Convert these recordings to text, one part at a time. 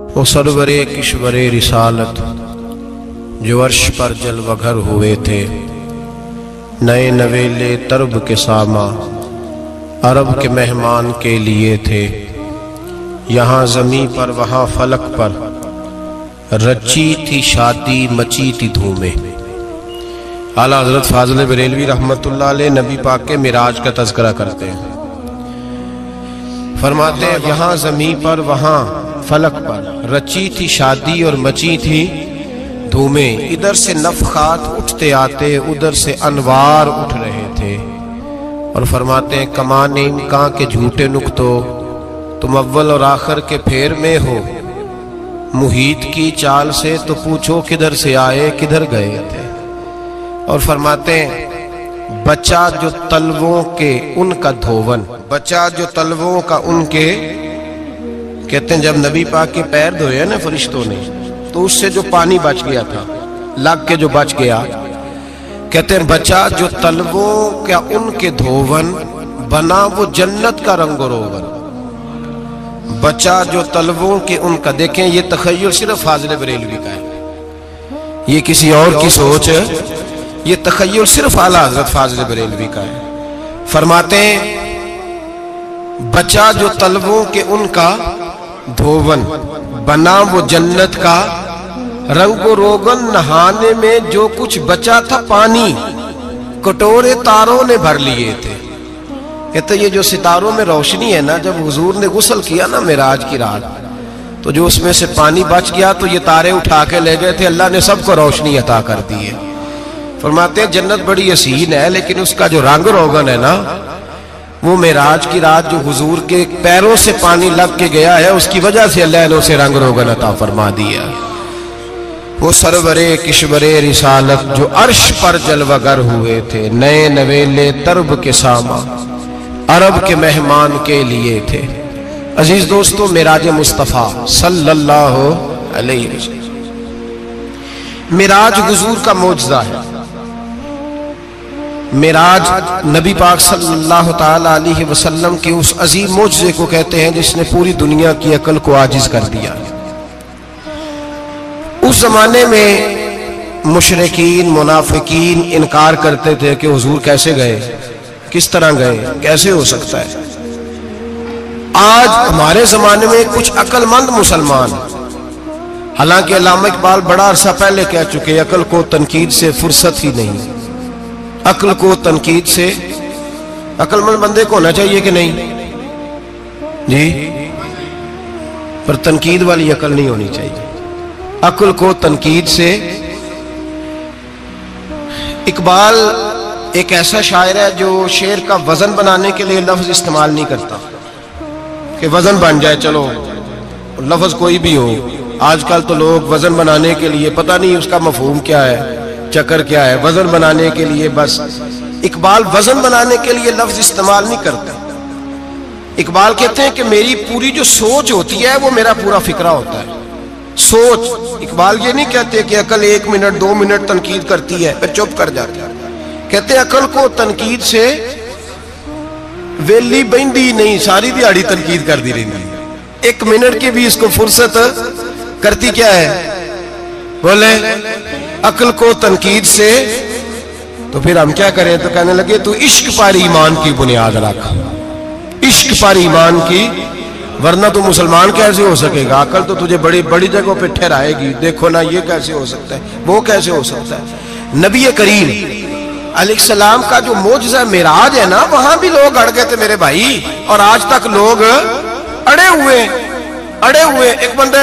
वो सरवरे किश्वरे रिसालत जो अर्श पर जलवघर हुए थे, नए नवेले तरब के सामा अरब के मेहमान के लिए थे। यहाँ ज़मीं पर वहाँ फलक पर रची थी शादी, मची थी धूमें। आला हज़रत फाज़िल बरेलवी रहमतुल्लाह अलैह नबी पाक के मिराज का तज़किरा करते हैं। फरमाते हैं यहाँ ज़मीं पर वहाँ फलक पर रची थी शादी और मची थी धूमें। इधर से नफ़खात उठते आते, उधर से अनवार उठ रहे थे। और फरमाते हैं कमाने इम्कां के झूठे नुक्तो, तुम अव्वल और आखिर के फेर में हो। मुहीत की चाल से तो पूछो किधर से आए किधर गए थे। और फरमाते हैं बचा जो तलवों के उनका धोवन, बचा जो तलवों का उनके, कहते हैं जब नबी पाक के पैर धोए ना फरिश्तों ने, तो उससे जो पानी बच गया था, लग के जो बच गया, कहते हैं बचा जो तलवों का उनके धोवन, बना वो जन्नत का रंग रोगन। बचा जो तलवों के उनका, देखें ये तखय्युल सिर्फ फाज़िल बरेलवी का है, ये किसी और की सोच है, ये तखय्युल सिर्फ आला हज़रत फाज़िल बरेलवी का है। फरमाते हैं बचा जो तलवों के उनका धोवन, बना वो जन्नत का रंग रोगन। नहाने में जो कुछ बचा था पानी, कटोरे तारों ने भर लिए थे। कहते ये जो सितारों में रोशनी है ना, जब हुजूर ने गुस्ल किया ना मेराज की रात, तो जो उसमें से पानी बच गया तो ये तारे उठा के ले गए थे, अल्लाह ने सबको रोशनी अता कर दी है। फरमाते हैं जन्नत बड़ी हसीन है, लेकिन उसका जो रंग रोगन है ना, वो मेराज की रात जो हुजूर के पैरों से पानी लग के गया है, उसकी वजह से अल्लाह ने उसे रंग रोगन अता फरमा दिया। वो सरवरे किश्वरे रिसालत जो अर्श पर जलवगर हुए थे, नए नवेले तरब के सामा अरब के मेहमान के लिए थे। अजीज दोस्तों, मेराज मुस्तफ़ा सल्लल्लाहु अलैहि वसल्लम मेराज हुजूर का मौजज़ा है। मेराज नबी पाक सल्लल्लाहु ताला अलैहि वसल्लम के उस अजीम मौजज़े को कहते हैं जिसने पूरी दुनिया की अकल को आजिज कर दिया। उस जमाने में मुशरिकीन मुनाफिकीन इनकार करते थे कि हुजूर कैसे गए, किस तरह गए, कैसे हो सकता है। आज हमारे जमाने में कुछ अक्लमंद मुसलमान, हालांकि अल्लामा इकबाल बड़ा अरसा पहले कह चुके, अकल को तनकीद से फुर्सत ही नहीं। अक्ल को तनकीद से, अक्लमंद बंदे को होना चाहिए कि नहीं जी, पर तनकीद वाली अकल नहीं होनी चाहिए। अक्ल को तनकीद से। इकबाल एक ऐसा शायर है जो शेर का वजन बनाने के लिए लफ्ज इस्तेमाल नहीं करता कि वजन बन जाए, चलो लफ्ज कोई भी हो। आजकल तो लोग वजन बनाने के लिए पता नहीं उसका मफहूम क्या है, चक्कर क्या है, वजन बनाने के लिए बस। इकबाल वजन बनाने के लिए लफ्ज इस्तेमाल नहीं करता। इकबाल कहते हैं कि मेरी पूरी जो सोच होती है वो मेरा पूरा फिक्रा होता है। सोच, इकबाल ये नहीं कहते कि अकल 1 मिनट 2 मिनट तनकीद करती है फिर चुप कर जाती है। कहते हैं अकल को तनकीद से वेली बंदी नहीं, सारी दिहाड़ी तनकीद करती रहती। 1 मिनट की भी इसको फुर्सत करती क्या है, बोले अकल को तनकीद से। तो फिर हम क्या करें, तो कहने लगे तू इश्क पर ईमान की बुनियाद रख, इश्क पर ईमान की, वरना तू मुसलमान कैसे हो सकेगा। अकल तो तुझे बड़ी बड़ी जगहों पे ठहराएगी। देखो ना ये कैसे हो सकता है, वो कैसे हो सकता है। नबी करीम अलैहिस्सलाम का जो मौजज़ा मेराज है ना, वहां भी लोग अड़ गए थे मेरे भाई, और आज तक लोग अड़े हुए। एक बंदे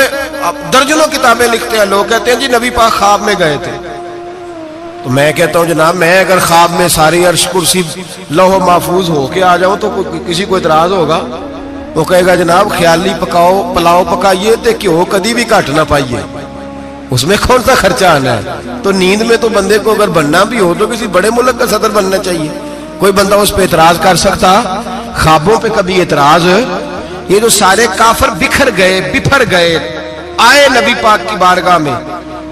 दर्जनों किताबें लिखते हैं, लोग कहते हैं जी नबी पाक ख्वाब में गए थे। तो मैं कहता हूं जनाब, मैं अगर ख्वाब में सारी अर्श कुर्सी लौह महफूज होके आ जाऊं तो किसी को इतराज होगा। वो कहेगा जनाब ख्याली पकाओ पुलाव पकाइए तो घ्यो कभी भी घट ना पाइए, उसमें कौन सा खर्चा आना है। तो नींद में तो बंदे को अगर बनना भी हो तो किसी बड़े मुल्क का सदर बनना चाहिए। कोई बंदा उस पर इतराज कर सकता, ख्वाबों पे कभी इतराज। ये जो सारे काफिर बिखर गए आए नबी पाक की बारगाह में,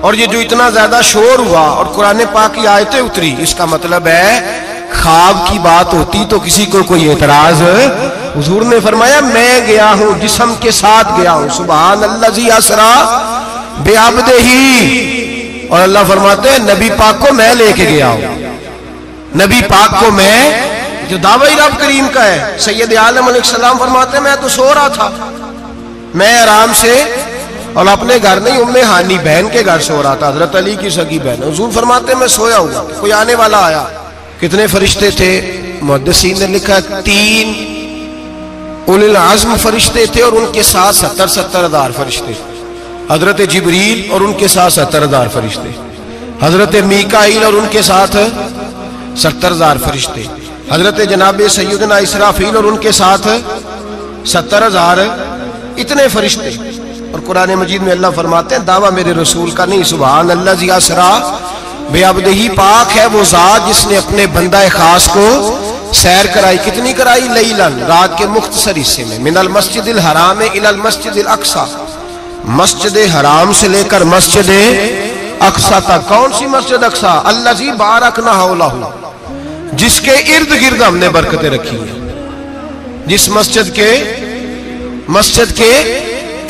और ये जो इतना ज्यादा शोर हुआ और कुरान पाक की आयतें उतरी, इसका मतलब है ख्वाब की बात होती तो किसी को कोई एतराज हुजूर ने फरमाया मैं गया हूं, जिस्म के साथ गया हूं। सुभान अल्लाज़ी असरा बिअब्दिही। और अल्लाह फरमाते हैं नबी पाक को मैं लेके गया हूं। नबी पाक को मैं, जो दावा ही रब करीम का है। सैयद आलम अलैहिस्सलाम फरमाते हैं मैं तो सो रहा था, मैं आराम से, और अपने घर नहीं, उम्मे हानी बहन के घर सो रहा था, हजरत अली की सगी बहन। हुजूर फरमाते मैं सोया हुआ, कोई आने वाला आया। कितने फरिश्ते थे? मुहद्दिसीन ने लिखा 3 उलिल आज़्म फरिश्ते थे और उनके साथ 70 हजार फरिश्ते। हजरत जिब्रील और उनके साथ 70 हजार फरिश्ते, हजरत मीकाईल और उनके साथ 70 हजार फरिश्ते, हजरत जनाब सैयदना इसराफील और उनके साथ 70 हजार, इतने फरिश्ते। और कुरान मजीद में अल्लाह फरमाते हैं दावा मेरे रसूल का नहीं। सुभान अल्लाज़ी असरा बिअब्दिही। पाक है वो जात जिसने अपने बंदा खास को सैर कराई। कितनी कराई? लैलन, रात के मुख्तसर हिस्से में। मिनल मस्जिदिल हराम इलल मस्जिदिल अक्सा, मस्जिद हराम से लेकर मस्जिद अक्सा तक। कौन सी मस्जिद अक्सा? अल्लाज़ी बारकना हौलहू, जिसके इर्द गिर्द हमने बरकतें रखी है। जिस मस्जिद के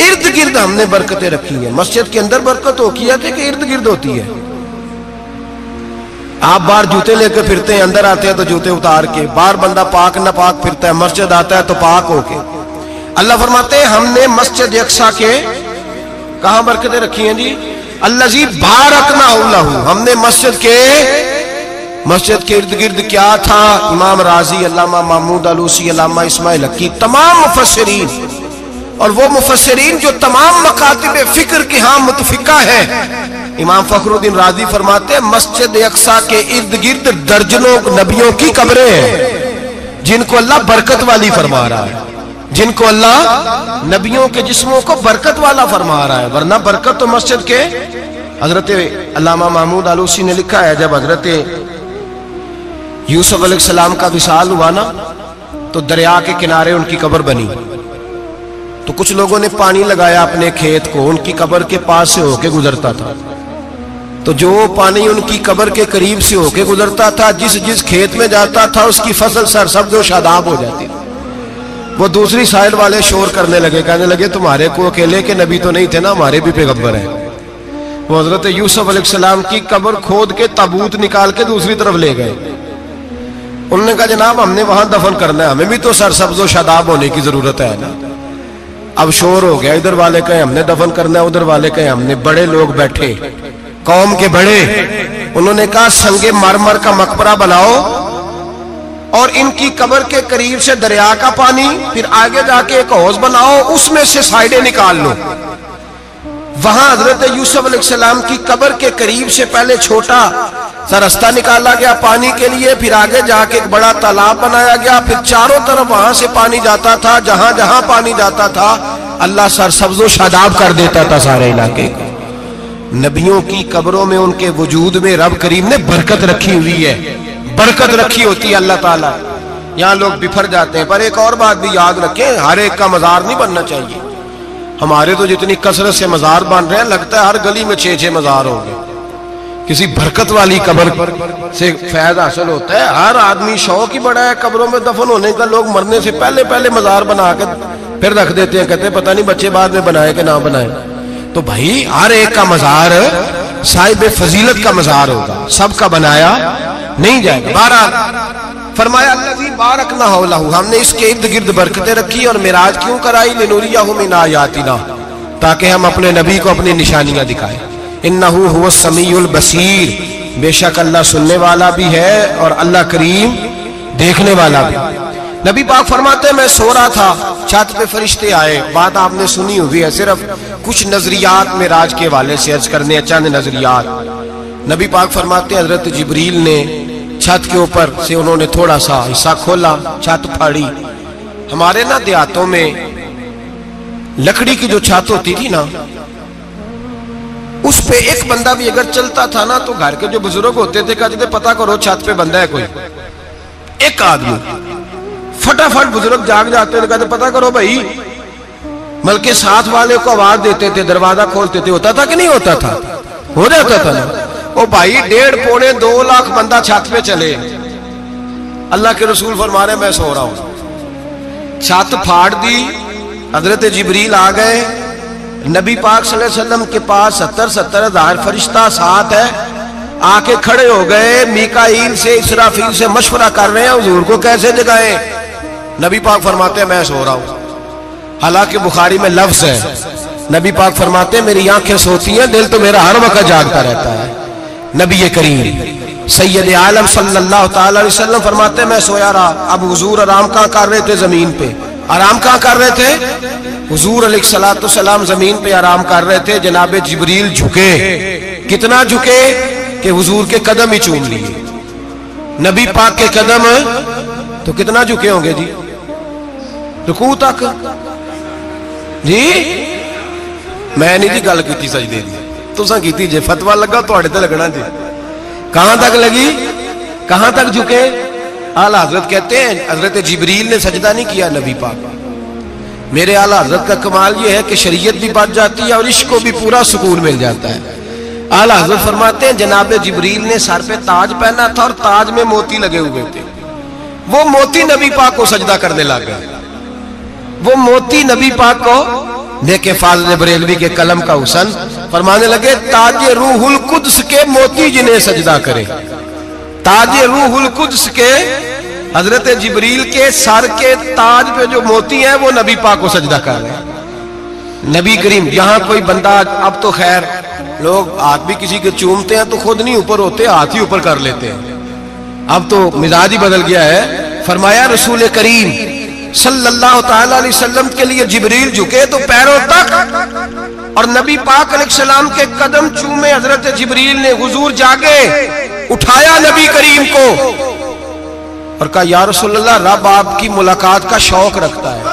इर्द गिर्द हमने बरकतें रखी है। मस्जिद के अंदर बरकत होती है कि इर्द गिर्द होती है? आप बाहर जूते लेकर फिरते हैं, अंदर आते हैं तो जूते उतार के। बाहर बंदा पाक ना पाक फिरता है, मस्जिद आता है तो पाक होके। अल्लाह फरमाते हैं हमने मस्जिद अक्सा के कहां बरकतें रखी हैं जी? अल्लाज़ी बारकना हौलहू, हमने मस्जिद के इर्द गिर्द क्या था? इमाम राजी, अल्लामा महमूद आलूसी, अल्लामा इस्माइल हक्की, तमाम मुफस्सिरीन, और वो मुफस्सिरीन जो तमाम मकातिब फिक्र के यहाँ मुतफिका है। इमाम फखरुद्दीन राजी फरमाते हैं मस्जिद अक्सा के इर्द गिर्द दर्जनों नबियों की कब्रें हैं जिनको अल्लाह बरकत वाली फरमा रहा है, जिनको अल्लाह नबियों के जिस्मों को बरकत वाला फरमा रहा है। वरना बरकत तो मस्जिद के। हजरत अल्लामा महमूद आलूसी ने लिखा है जब हजरत यूसुफ अलैहिस्सलाम का विसाल हुआ ना, तो दरिया के किनारे उनकी कब्र बनी। तो कुछ लोगों ने पानी लगाया अपने खेत को, उनकी कब्र के पास से होके गुजरता था। तो जो पानी उनकी कब्र के करीब से होके गुजरता था, जिस जिस खेत में जाता था उसकी फसल सरसब्ज़ और शादाब हो जाती थी। वो दूसरी साइड वाले शोर करने लगे, कहने लगे तुम्हारे को अकेले के नबी तो नहीं थे ना, हमारे भी पैगंबर हैं। वो हजरत यूसुफ अलैहिस्सलाम की कब्र खोद के ताबूत निकाल के दूसरी तरफ ले गए। उन्होंने कहा जनाब हमने वहां दफन करना है, हमें भी तो सरसब्ज़ और शादाब होने की जरूरत है ना। अब शोर हो गया, इधर वाले कहे हमने दफन करना है, उधर वाले कहे हमने। बड़े लोग बैठे, कौम के बड़े, उन्होंने कहा संगे मरमर का मकबरा बनाओ और इनकी कब्र के करीब से दरिया का पानी, फिर आगे जाके एक हौज बनाओ, उसमें से साइडें निकाल लो। वहां हजरत यूसुफ अलैहिस्सलाम की कब्र के करीब से पहले छोटा सा रास्ता निकाला गया पानी के लिए, फिर आगे जाके एक बड़ा तालाब बनाया गया, फिर चारों तरफ वहां से पानी जाता था। जहां जहां पानी जाता था अल्लाह सरसब्ज़ो शादाब कर देता था सारे इलाके को। नबियों की कब्रों में, उनके वजूद में रब करीम ने बरकत रखी हुई है, बरकत रखी होती है अल्लाह ताला। यहाँ लोग बिफर जाते हैं। पर एक और बात भी याद रखें, हर एक का मजार नहीं बनना चाहिए। हमारे तो जितनी कसरत से मजार बन रहे हैं, लगता है हर गली में 6-6 मजार होंगे। किसी बरकत वाली कब्र से फैज हासिल होता है। हर आदमी शौक ही बड़ा है कब्रों में दफन होने का। लोग मरने से पहले पहले मजार बना के फिर रख देते हैं, कहते हैं पता नहीं बच्चे बाद में बनाए कि ना बनाए। तो भाई हर एक का मजार साहिब फजीलत का मजार होगा, सबका बनाया नहीं जाएगा। बहरहाल फरमाया अल्लाज़ी बारकना हौलहू, हमने इसके इर्द गिर्द बरकतें रखी। और मिराज क्यों कराई? लिनुरियहु मिन आयातिना, ताकि हम अपने नबी को अपनी निशानियां दिखाएं। इन्नहु हुवस समीउल बसीर, बेशक अल्लाह सुनने वाला भी है और अल्लाह करीम देखने वाला भी। नबी पाक फरमाते हैं मैं सो रहा था, छत पे फरिश्ते आए। बात आपने सुनी हुई है, सिर्फ कुछ नजरियात मिराज के हवाले से अर्ज करने, चंद नजरियात। नबी पाक फरमाते हैं हजरत जिब्रील ने छत के ऊपर से उन्होंने थोड़ा सा हिस्सा खोला, छत फाड़ी। हमारे ना देहातों में लकड़ी की जो छत होती थी ना, उस पे एक बंदा भी अगर चलता था ना, तो घर के जो बुजुर्ग होते थे कहते थे पता करो छत पे बंदा है कोई। एक आदमी फटाफट बुजुर्ग जाग जाते थे, कहते पता करो भाई। बल्कि साथ वाले को आवाज देते थे, दरवाजा खोलते थे। होता था कि नहीं होता था? हो जाता था ना। ओ भाई 1.5-2 लाख बंदा छत पे चले, अल्लाह के रसूल फरमा रहे मैं सो रहा हूं। छत फाड़ दी, हजरत जिब्रील आ गए। नबी पाक सल्लल्लाहु अलैहि वसल्लम के पास 70-70 हज़ार फरिश्ता साथ है, आके खड़े हो गए। मीकाईल से इसराफील से मशवरा कर रहे हैं हुजूर को कैसे जगाएं। नबी पाक फरमाते हैं मैं सो रहा हूं। हालांकि बुखारी में लफ्ज है, नबी पाक फरमाते हैं मेरी आंखें सोती हैं, दिल तो मेरा हर वक्त जागता रहता है। नबी करीम सैयद आलम सल्लल्लाहु ताला अलैहि वसल्लम फरमाते हैं मैं सोया रहा। अब हुजूर आराम कहाँ कर रहे थे? जमीन पे। आराम कहाँ कर रहे थे? हुजूर अलैहिस्सलातु वस्सलाम जमीन पे आराम कर रहे थे। जनाबे जिब्रील झुके, कितना झुके कि हुजूर के कदम ही चूम लिए। नबी पाक के कदम तो कितना झुके होंगे जी, रुकू तक जी। मैं नहीं जी गल की सजदे दी, तुसां कीती जे, फतवा लगा तुहाडे ते लगना जी। कहां तक लगी, कहां तक झुके? आला हजरत कहते हैं हजरत जिब्रील ने सजदा नहीं किया नबी पाक। मेरे आला हजरत का कमाल ये है कि शरीयत भी बच जाती है और इश्क को भी पूरा सुकून मिल जाता है। आला हजरत फरमाते हैं जनाब जिब्रील ने सर पे ताज पहना था और ताज में मोती लगे हुए थे। वो मोती नबी पाक को सजदा करने लग गए। वो मोती नबी पाक को देखे फाज़िल बरेलवी के कलम का हुसन फरमाने लगे ताजे रूहुल कुद्स के मोती जिन्हें सजदा करे। ताजे रूहुल कुद्स के हजरत जिब्रील के सर के ताज पे जो मोती हैं वो नबी पाक को सजदा कर रहे हैं। नबी करीम यहां कोई बंदा, अब तो खैर लोग हाथ भी किसी के चूमते हैं तो खुद नहीं ऊपर होते, हाथ ही ऊपर कर लेते हैं। अब तो मिजाज ही बदल गया है। फरमाया रसूल करीम सल्लल्लाहु ताला अलैहि वसल्लम के लिए जिब्रील झुके तो पैरों तक और नबी पाक अलैहिस्सलाम के कदम चूमे। हजरत जिब्रील ने हुजूर जागे, उठाया नबी करीम को और कहा या रसूलल्लाह, रब आपकी मुलाकात का शौक रखता है,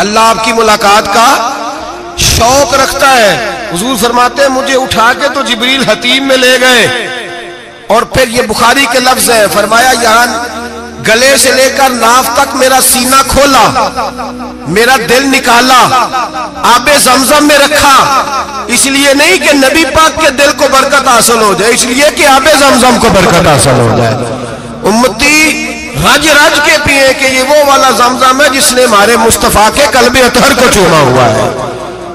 अल्लाह आपकी मुलाकात का शौक रखता है। हुजूर फरमाते हैं मुझे उठा के तो जिब्रील हतीम में ले गए और फिर ये बुखारी के लफ्ज है, फरमाया यहां गले से लेकर नाफ तक मेरा सीना खोला, मेरा दिल निकाला, आबे ज़मज़म में रखा। इसलिए नहीं कि नबी पाक के दिल को बरकत हासिल हो जाए, इसलिए कि आबे ज़मज़म को बरकत हासिल हो जाए। उम्मती रज रज के पिए कि ये वो वाला ज़मज़म है जिसने हमारे मुस्तफ़ा के कल्बे अतहर को चूमा हुआ है।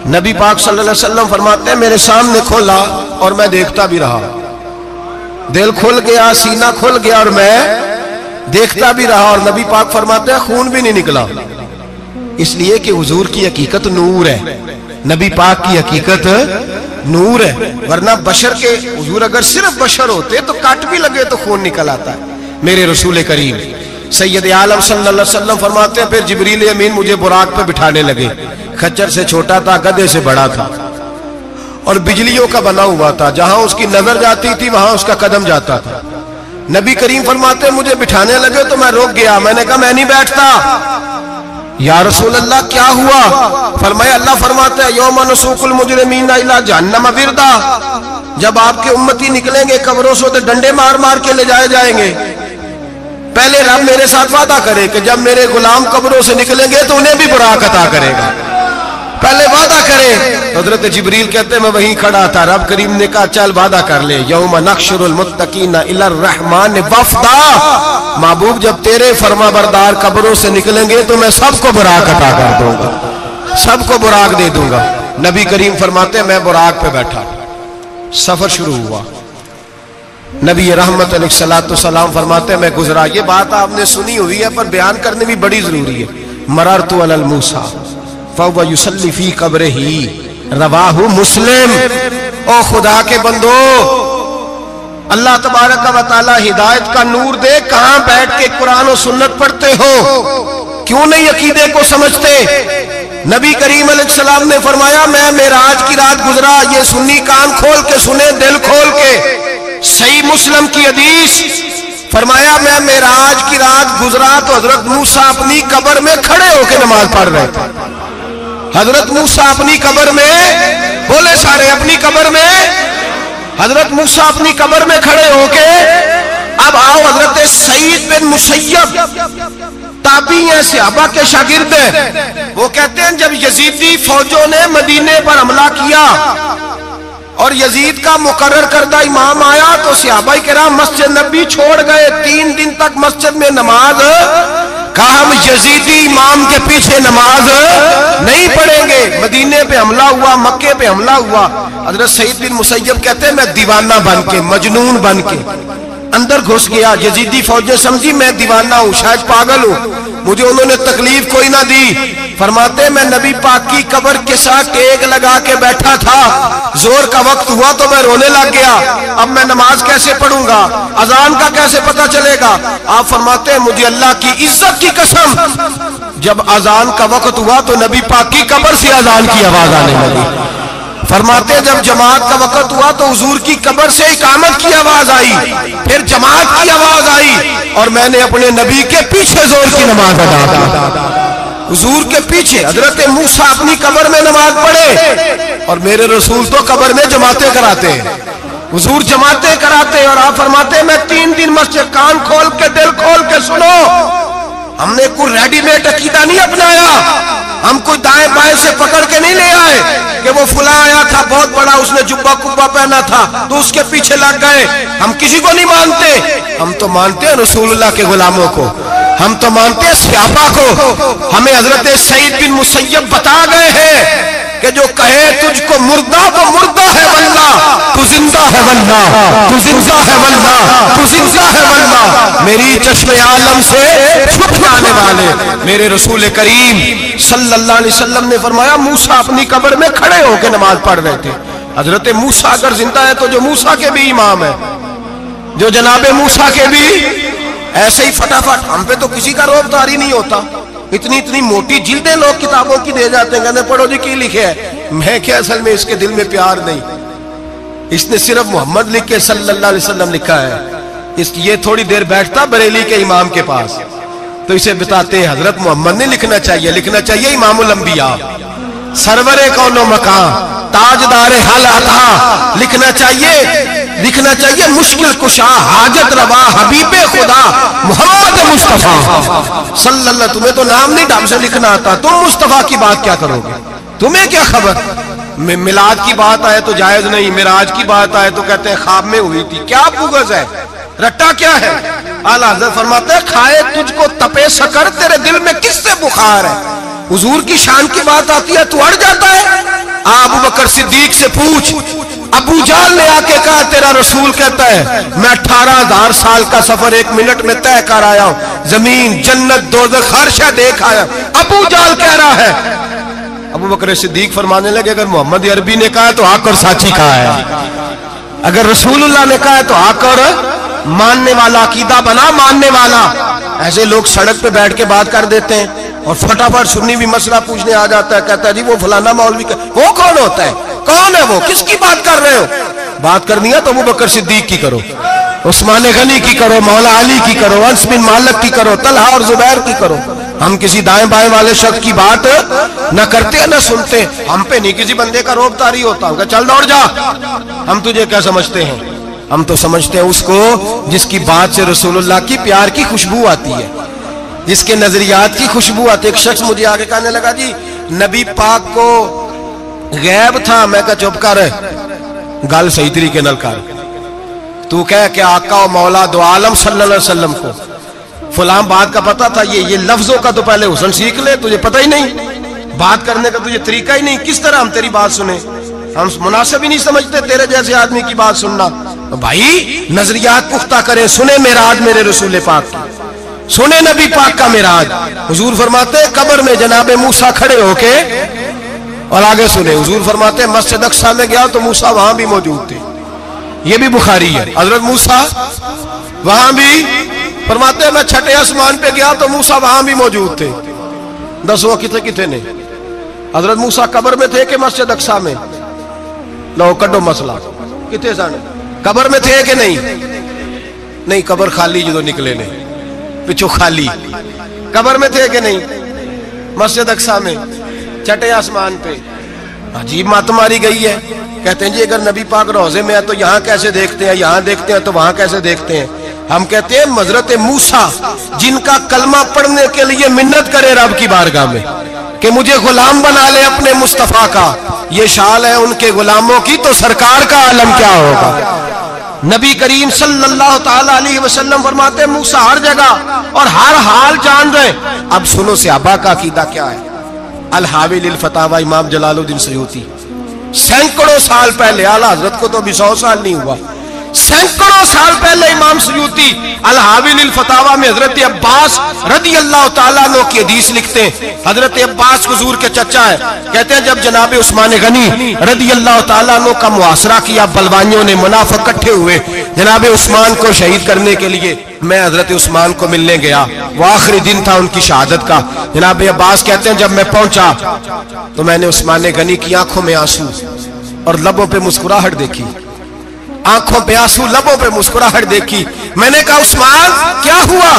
नबी पाक सल्लल्लाहु अलैहि वसल्लम फरमाते हैं मेरे सामने खोला और मैं देखता भी रहा। दिल खुल गया, सीना खुल गया और मैं देखता भी रहा। और नबी पाक फरमाते हैं खून भी नहीं निकला, इसलिए कि हुजूर की हकीकत नूर है, नबी पाक की हकीकत नूर है। वरना बशर के हुजूर अगर सिर्फ बशर होते तो काट भी लगे तो खून निकल आता है। मेरे रसूल करीम सैयद आलम सल्लल्लाहु अलैहि वसल्लम फरमाते हैं फिर जिब्रील अमीन मुझे बुराक पे बिठाने लगे। खच्चर से छोटा था, गधे से बड़ा था और बिजलियों का बना हुआ था। जहां उसकी नजर जाती थी वहां उसका कदम जाता था। नबी करीम फरमाते मुझे बिठाने लगे तो मैं रुक गया। मैंने कहा मैं नहीं बैठता। या रसूल अल्लाह क्या हुआ? फरमाया अल्लाह फरमाते हैं यौम नसूकुल मुजरिमीना इला जहन्नम विरदा, जब आपके उम्मती निकलेंगे कब्रों से तो डंडे मार मार के ले जाए जाएंगे। पहले रब मेरे साथ वादा करे कि जब मेरे गुलाम कब्रों से निकलेंगे तो उन्हें भी बुराक अता करेगा, पहले वादा करे। हजरत जिब्रील कहते मैं वहीं खड़ा था, रब करीम ने कहा चल वादा कर ले, यौम नहशुरुल मुत्तकीना इलर रहमान वफ्दा, महबूब जब तेरे फरमा बरदार कब्रों से निकलेंगे तो मैं सबको बुराक अता कर दूंगा, सबको बुराक दे दूंगा। नबी करीम फरमाते मैं बुराक पे बैठा, सफर शुरू हुआ। नबी रहमत अलैहिस्सलाम फरमाते मैं गुजरा। ये बात आपने सुनी हुई है पर बयान करनी भी बड़ी जरूरी है। मररतु अलल मूसा फहुव युसल्ली फी कब्रिही, रवाहु मुस्लिम। ओ खुदा के बंदो, अल्लाह तबारक व तआला हिदायत का नूर दे, कहां बैठ के कुरान और सुन्नत पढ़ते हो? क्यों नहीं अकीदे को समझते? नबी करीम अलैहिस्सलाम ने फरमाया मैं मेराज की रात गुजरा। ये सुन्नी कान खोल के सुने, दिल खोल के। सही मुस्लिम की हदीस, फरमाया मैं मेराज की रात गुजरा तो हजरत मूसा अपनी कब्र में खड़े होकर नमाज पढ़ रहे थे। हजरत मूसा अपनी कब्र में, बोले सारे अपनी कब्र में, हजरत मूसा अपनी कब्र में खड़े होके। अब आओ हजरत सईद बिन मुसय्यब ताबी हैं, सहाबा के शागिर्द हैं। वो कहते हैं जब यजीदी फौजों ने मदीने पर हमला किया और यजीद का मुकर्रर करदा इमाम आया तो सहाबा किराम मस्जिद नबी छोड़ गए। 3 दिन तक मस्जिद में नमाज कहा हम यजीदी इमाम के पीछे नमाज नहीं पढ़ेंगे। मदीने पे हमला हुआ, मक्के पे हमला हुआ। हजरत सईद बिन मुसय्यब कहते हैं मैं दीवाना बन के, मजनून बन के अंदर घुस गया। यजीदी फौजें समझी मैं दीवाना हूं, शायद पागल हूं, मुझे उन्होंने तकलीफ कोई ना दी। फरमाते मैं नबी पाक की कब्र के साथ टेक लगा के बैठा था, जोर का वक्त हुआ तो मैं रोने लग गया। अब मैं नमाज कैसे पढ़ूंगा, अजान का कैसे पता चलेगा। आप फरमाते हैं मुझे अल्लाह की इज्जत की कसम, जब अजान का वक्त हुआ तो नबी पाक की कब्र से अजान की आवाज आने लगी। फरमाते जब जमात का वक्त हुआ तो हुजूर की कब्र से इकामत की आवाज आई, फिर जमात की आवाज आई और मैंने अपने नबी के पीछे जोर की नमाज अदा की। हुजूर के पीछे हजरत मूसा अपनी कब्र में नमाज पढ़े और मेरे रसूल तो कब्र में जमातें कराते हैं। हुजूर जमातें कराते हैं और आप फरमाते मैं 3 दिन मस्जिद, कान खोल के दिल खोल के सुनो, हमने कोई रेडीमेड अकीदा नहीं अपनाया, हम कोई दाएं बाएं से पकड़ के नहीं ले आए कि वो फुला आया था बहुत बड़ा, उसने जुब्बा कुब्बा पहना था तो उसके पीछे लग गए। हम किसी को नहीं मानते, हम तो मानते हैं रसूलुल्लाह के गुलामों को, हम तो मानते हैं सहाबा को। हमें हजरत सईद बिन मुसय्यब बता गए हैं कि जो कहे तुझको मुर्दा वो मुर्दा है वल्ला, तू जिंदा है वल्ला, तू जिंदा है वल्ला, तू जिंदा है वल्ला। मेरी चश्मे आलम से छुप जाने वाले मेरे रसूल करीम सल्लल्लाहु अलैहि वसल्लम ने फरमाया मूसा अपनी कब्र में खड़े होकर नमाज पढ़ रहे थे। हजरत मूसा अगर जिंदा है तो जो मूसा के भी इमाम है, जो जनाबे मूसा के भी ऐसे ही फटाफट। हम पे तो किसी का रोबदारी नहीं होता, इतनी इतनी मोटी जिल्दें लोग किताबों की दे जाते हैं, कहते पढ़ो जी की लिखे है। मैं क्या, असल में इसके दिल में प्यार नहीं, इसने सिर्फ मोहम्मद लिख के सल्लल्लाहु अलैहि वसल्लम लिखा है। ये थोड़ी देर बैठता बरेली के इमाम के पास तो इसे बताते हैं हजरत मोहम्मद ने लिखना चाहिए, लिखना चाहिए इमामुल अंबिया, सरवरे कौनो मकान, ताजदारे हल अता, लिखना चाहिए मुश्किल कुशा, हाजत रवा, हबीबे खुदा मोहम्मद मुस्तफा सल्लल्लाहु। तुम्हें तो नाम नहीं ढंग से लिखना आता, तुम मुस्तफा की बात क्या करोगे, तुम्हें क्या खबर। मिलाद की बात आए तो जायज नहीं, मिराज की बात आए तो कहते हैं ख्वाब में हुई थी। क्या बुगज है, रट्टा क्या है। आला हज़रत फरमाते हैं खाए तुझको तपे सकर, तेरे दिल में किससे बुखार है। हुजूर की शान की बात आती है तू अड़ जाता है। अबू बकर सिद्दीक से पूछ, अबू जाल ने आके कहा तेरा रसूल कहता है मैं 18,000 साल का सफर 1 मिनट में तय कर आया हूं, जमीन जन्नत दोज़ख हर शय देख आया। अबू जाल कह रहा है। अबू बकर सिद्दीक फरमाने लगे अगर मोहम्मद अरबी ने कहा है तो आकर साची कहा है, अगर रसूलुल्लाह ने कहा है तो आकर मानने वाला, अकीदा बना मानने वाला। ऐसे लोग सड़क पे बैठ के बात कर देते हैं और फटाफट सुन्नी भी मसला पूछने आ जाता है, कहता है जी वो फलाना मौलवी का, वो कौन होता है, कौन है वो, किसकी बात कर रहे हो। बात करनी है तो अबू बकर सिद्दीक की करो, उस्मान गनी की करो, मौला अली की करो, अनस बिन मालिक की करो, तलहा और जुबैर की करो। हम किसी दाएं बाएं वाले शख्स की बात न करते न सुनते। हम पे नहीं किसी बंदे का रोबतारी होता, चल दौड़ जा, हम तुझे क्या समझते हैं। हम तो समझते हैं उसको जिसकी बात से रसूलुल्लाह की प्यार की खुशबू आती है, जिसके नजरियात की खुशबू आती है। एक शख्स मुझे आगे कहने लगा जी नबी पाक को गैब था। मैं कहा चुप कर, गल सही तरीके नाल कर। तू कह के आका और मौला दो आलम सल्लल्लाहु अलैहि वसल्लम को फलां बात का पता था, ये लफ्जों का तो पहले हुसन सीख ले, तुझे पता ही नहीं, बात करने का तुझे तरीका ही नहीं, किस तरह हम तेरी बात सुने। हम मुनासिब ही नहीं समझते तेरे जैसे आदमी की बात सुनना। तो भाई नजरियात पुख्ता करें, सुने मेराज मेरे रसूल पाक की, सुने नबी पाक का मेराज। हुजूर फरमाते कब्र में जनाबे मूसा खड़े होके, और आगे सुने हुजूर फरमाते मस्जिद अक्सा में गया तो मूसा वहां भी मौजूद थे। ये भी बुखारी है, हजरत मूसा वहां भी फरमाते मैं छठे आसमान पे गया तो मूसा वहां भी मौजूद थे। 10 कितने ने हजरत मूसा कब्र में थे कि मस्जिद अक्सा में, लो कड्डो मसला, कितने सन कब्र में थे कि नहीं, नहीं कब्र खाली जो निकले ने पिछो खाली, कब्र में थे कि नहीं, मस्जिद अक्सा में छठे आसमान पे। अजीब मात मारी गई है। कहते हैं जी अगर नबी पाक रोजे में है तो यहाँ कैसे देखते हैं, यहाँ देखते हैं तो वहां कैसे देखते हैं। हम कहते हैं हजरत मूसा जिनका कलमा पढ़ने के लिए मिन्नत करे रब की बारगाह में कि मुझे गुलाम बना ले अपने मुस्तफा का, ये शाल है उनके गुलामों की, तो सरकार का आलम क्या होगा। नबी करीम सल्लल्लाहु ताला अलैहि वसल्लम फरमाते मूसा हर जगह और हर हाल जान रहे। अब सुनो सहाबा का अकीदा क्या है। अल हावी लिल फतावा इमाम जलालुद्दीन सयूती, सैकड़ों साल पहले, आला हजरत को तो अभी 100 साल नहीं हुआ, सैकड़ों साल पहले इमाम सयूती अल हावी लिल फतावा में हजरत अब्बास रदी अल्लाह ताला अन्हु की हदीस लिखते हैं। हजरत अब्बास हुजूर के चचा है। कहते हैं जब जनाब उस्मान गनी रदी अल्लाह ताला अन्हु का मुआसरा किया, बलवानियों ने मुनाफिक इकट्ठे हुए जनाब उस्मान को शहीद करने के लिए, मैं हजरत उस्मान को मिलने गया। वो आखिरी दिन था उनकी शहादत का। जनाब अब्बास कहते हैं जब मैं पहुंचा तो मैंने उस्मान गनी की आंखों में आंसू और लबों पे मुस्कुराहट देखी, आंखों पे आंसू लबों पे मुस्कुराहट देखी। मैंने कहा उस्मान क्या हुआ?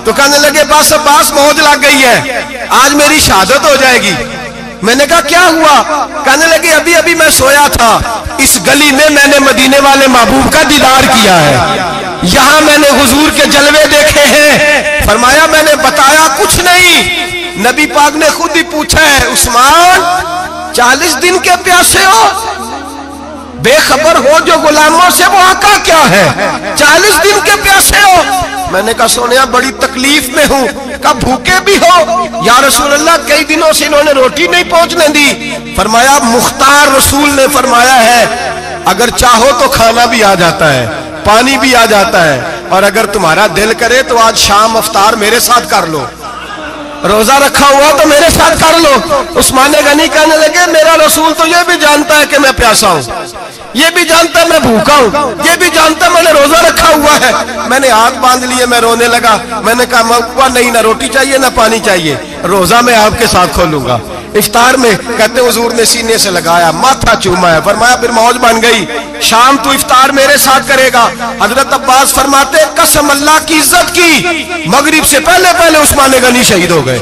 तो कहने लगे बस अब्बास मौज लग गई है, आज मेरी शहादत हो जाएगी। मैंने कहा क्या हुआ? कहने लगे अभी अभी मैं सोया था, इस गली में मैंने मदीने वाले महबूब का दीदार किया है, यहां मैंने हुजूर के जलवे देखे हैं। फरमाया मैंने बताया कुछ नहीं। नबी पाक ने खुद ही पूछा है उस्मान 40 दिन के प्यासे हो, बेखबर हो जो गुलामों से, वो आका क्या है? 40 दिन के प्यासे हो। मैंने कहा सोनिया बड़ी तकलीफ में हूं। कहा भूखे भी हो? या रसूल अल्लाह कई दिनों से इन्होंने रोटी नहीं पहुंचने दी। फरमाया मुख्तार रसूल ने फरमाया है अगर चाहो तो खाना भी आ जाता है, पानी भी आ जाता है, और अगर तुम्हारा दिल करे तो आज शाम अफ्तार मेरे साथ कर लो, रोजा रखा हुआ तो मेरे साथ कर लो। उस्मान गनी कहने लगे मेरा रसूल तो ये भी जानता है कि मैं प्यासा हूं, ये भी जानता है मैं भूखा हूं, ये भी जानता है मैंने रोजा रखा हुआ है। मैंने हाथ बांध लिए, मैं रोने लगा। मैंने कहा मौका नहीं, ना रोटी चाहिए ना पानी चाहिए, रोजा मैं आपके साथ खोलूंगा। इफ्तार में कहते हुजूर ने सीने से लगाया, माथा चूमा है, फरमाया फिर मौज बन गई, शाम तू इफ्तार मेरे साथ करेगा। हजरत अब्बास फरमाते कसम अल्लाह की इज्जत की, मगरिब से पहले पहले उस्मान गनी शहीद हो गए।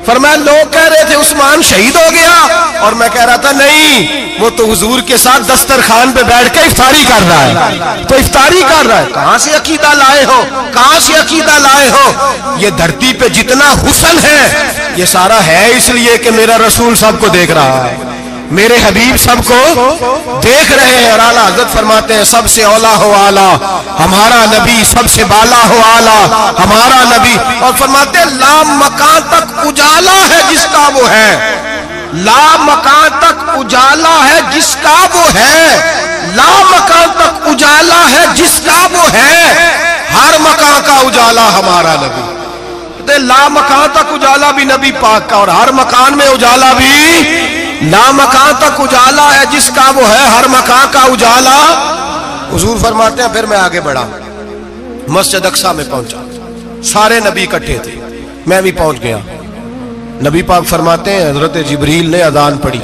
फरमाया लोग कह रहे थे उस्मान शहीद हो गया, और मैं कह रहा था नहीं, वो तो हुजूर के साथ दस्तरखान पे बैठ के इफ्तारी कर रहा है। तो इफ्तारी कर रहा है, कहां से अकीदा लाए हो, कहां से अकीदा लाए हो? ये धरती पे जितना हुस्न है ये सारा है इसलिए कि मेरा रसूल सबको देख रहा है, मेरे हबीब सबको देख रहे हैं। और आला हज़रत फरमाते हैं सबसे औला हो आला हमारा नबी, सबसे बाला हो आला हमारा नबी। और फरमाते हैं ला मकान तक उजाला है जिसका वो है, ला मकान तक उजाला है जिसका वो है, ला मकान तक उजाला है जिसका वो है, हर मकान का उजाला हमारा नबी। ला मकान तक उजाला भी नबी पाक का, और हर मकान में उजाला भी, ला मकान तक उजाला है जिसका वो है, हर मकान का उजाला। हुजूर फरमाते हैं फिर मैं आगे बढ़ा, मस्जिद अक्सा में पहुंचा, सारे नबी इकट्ठे थे, मैं भी पहुंच गया। नबी पाक फरमाते हैं हजरत जिब्रील ने अजान पढ़ी,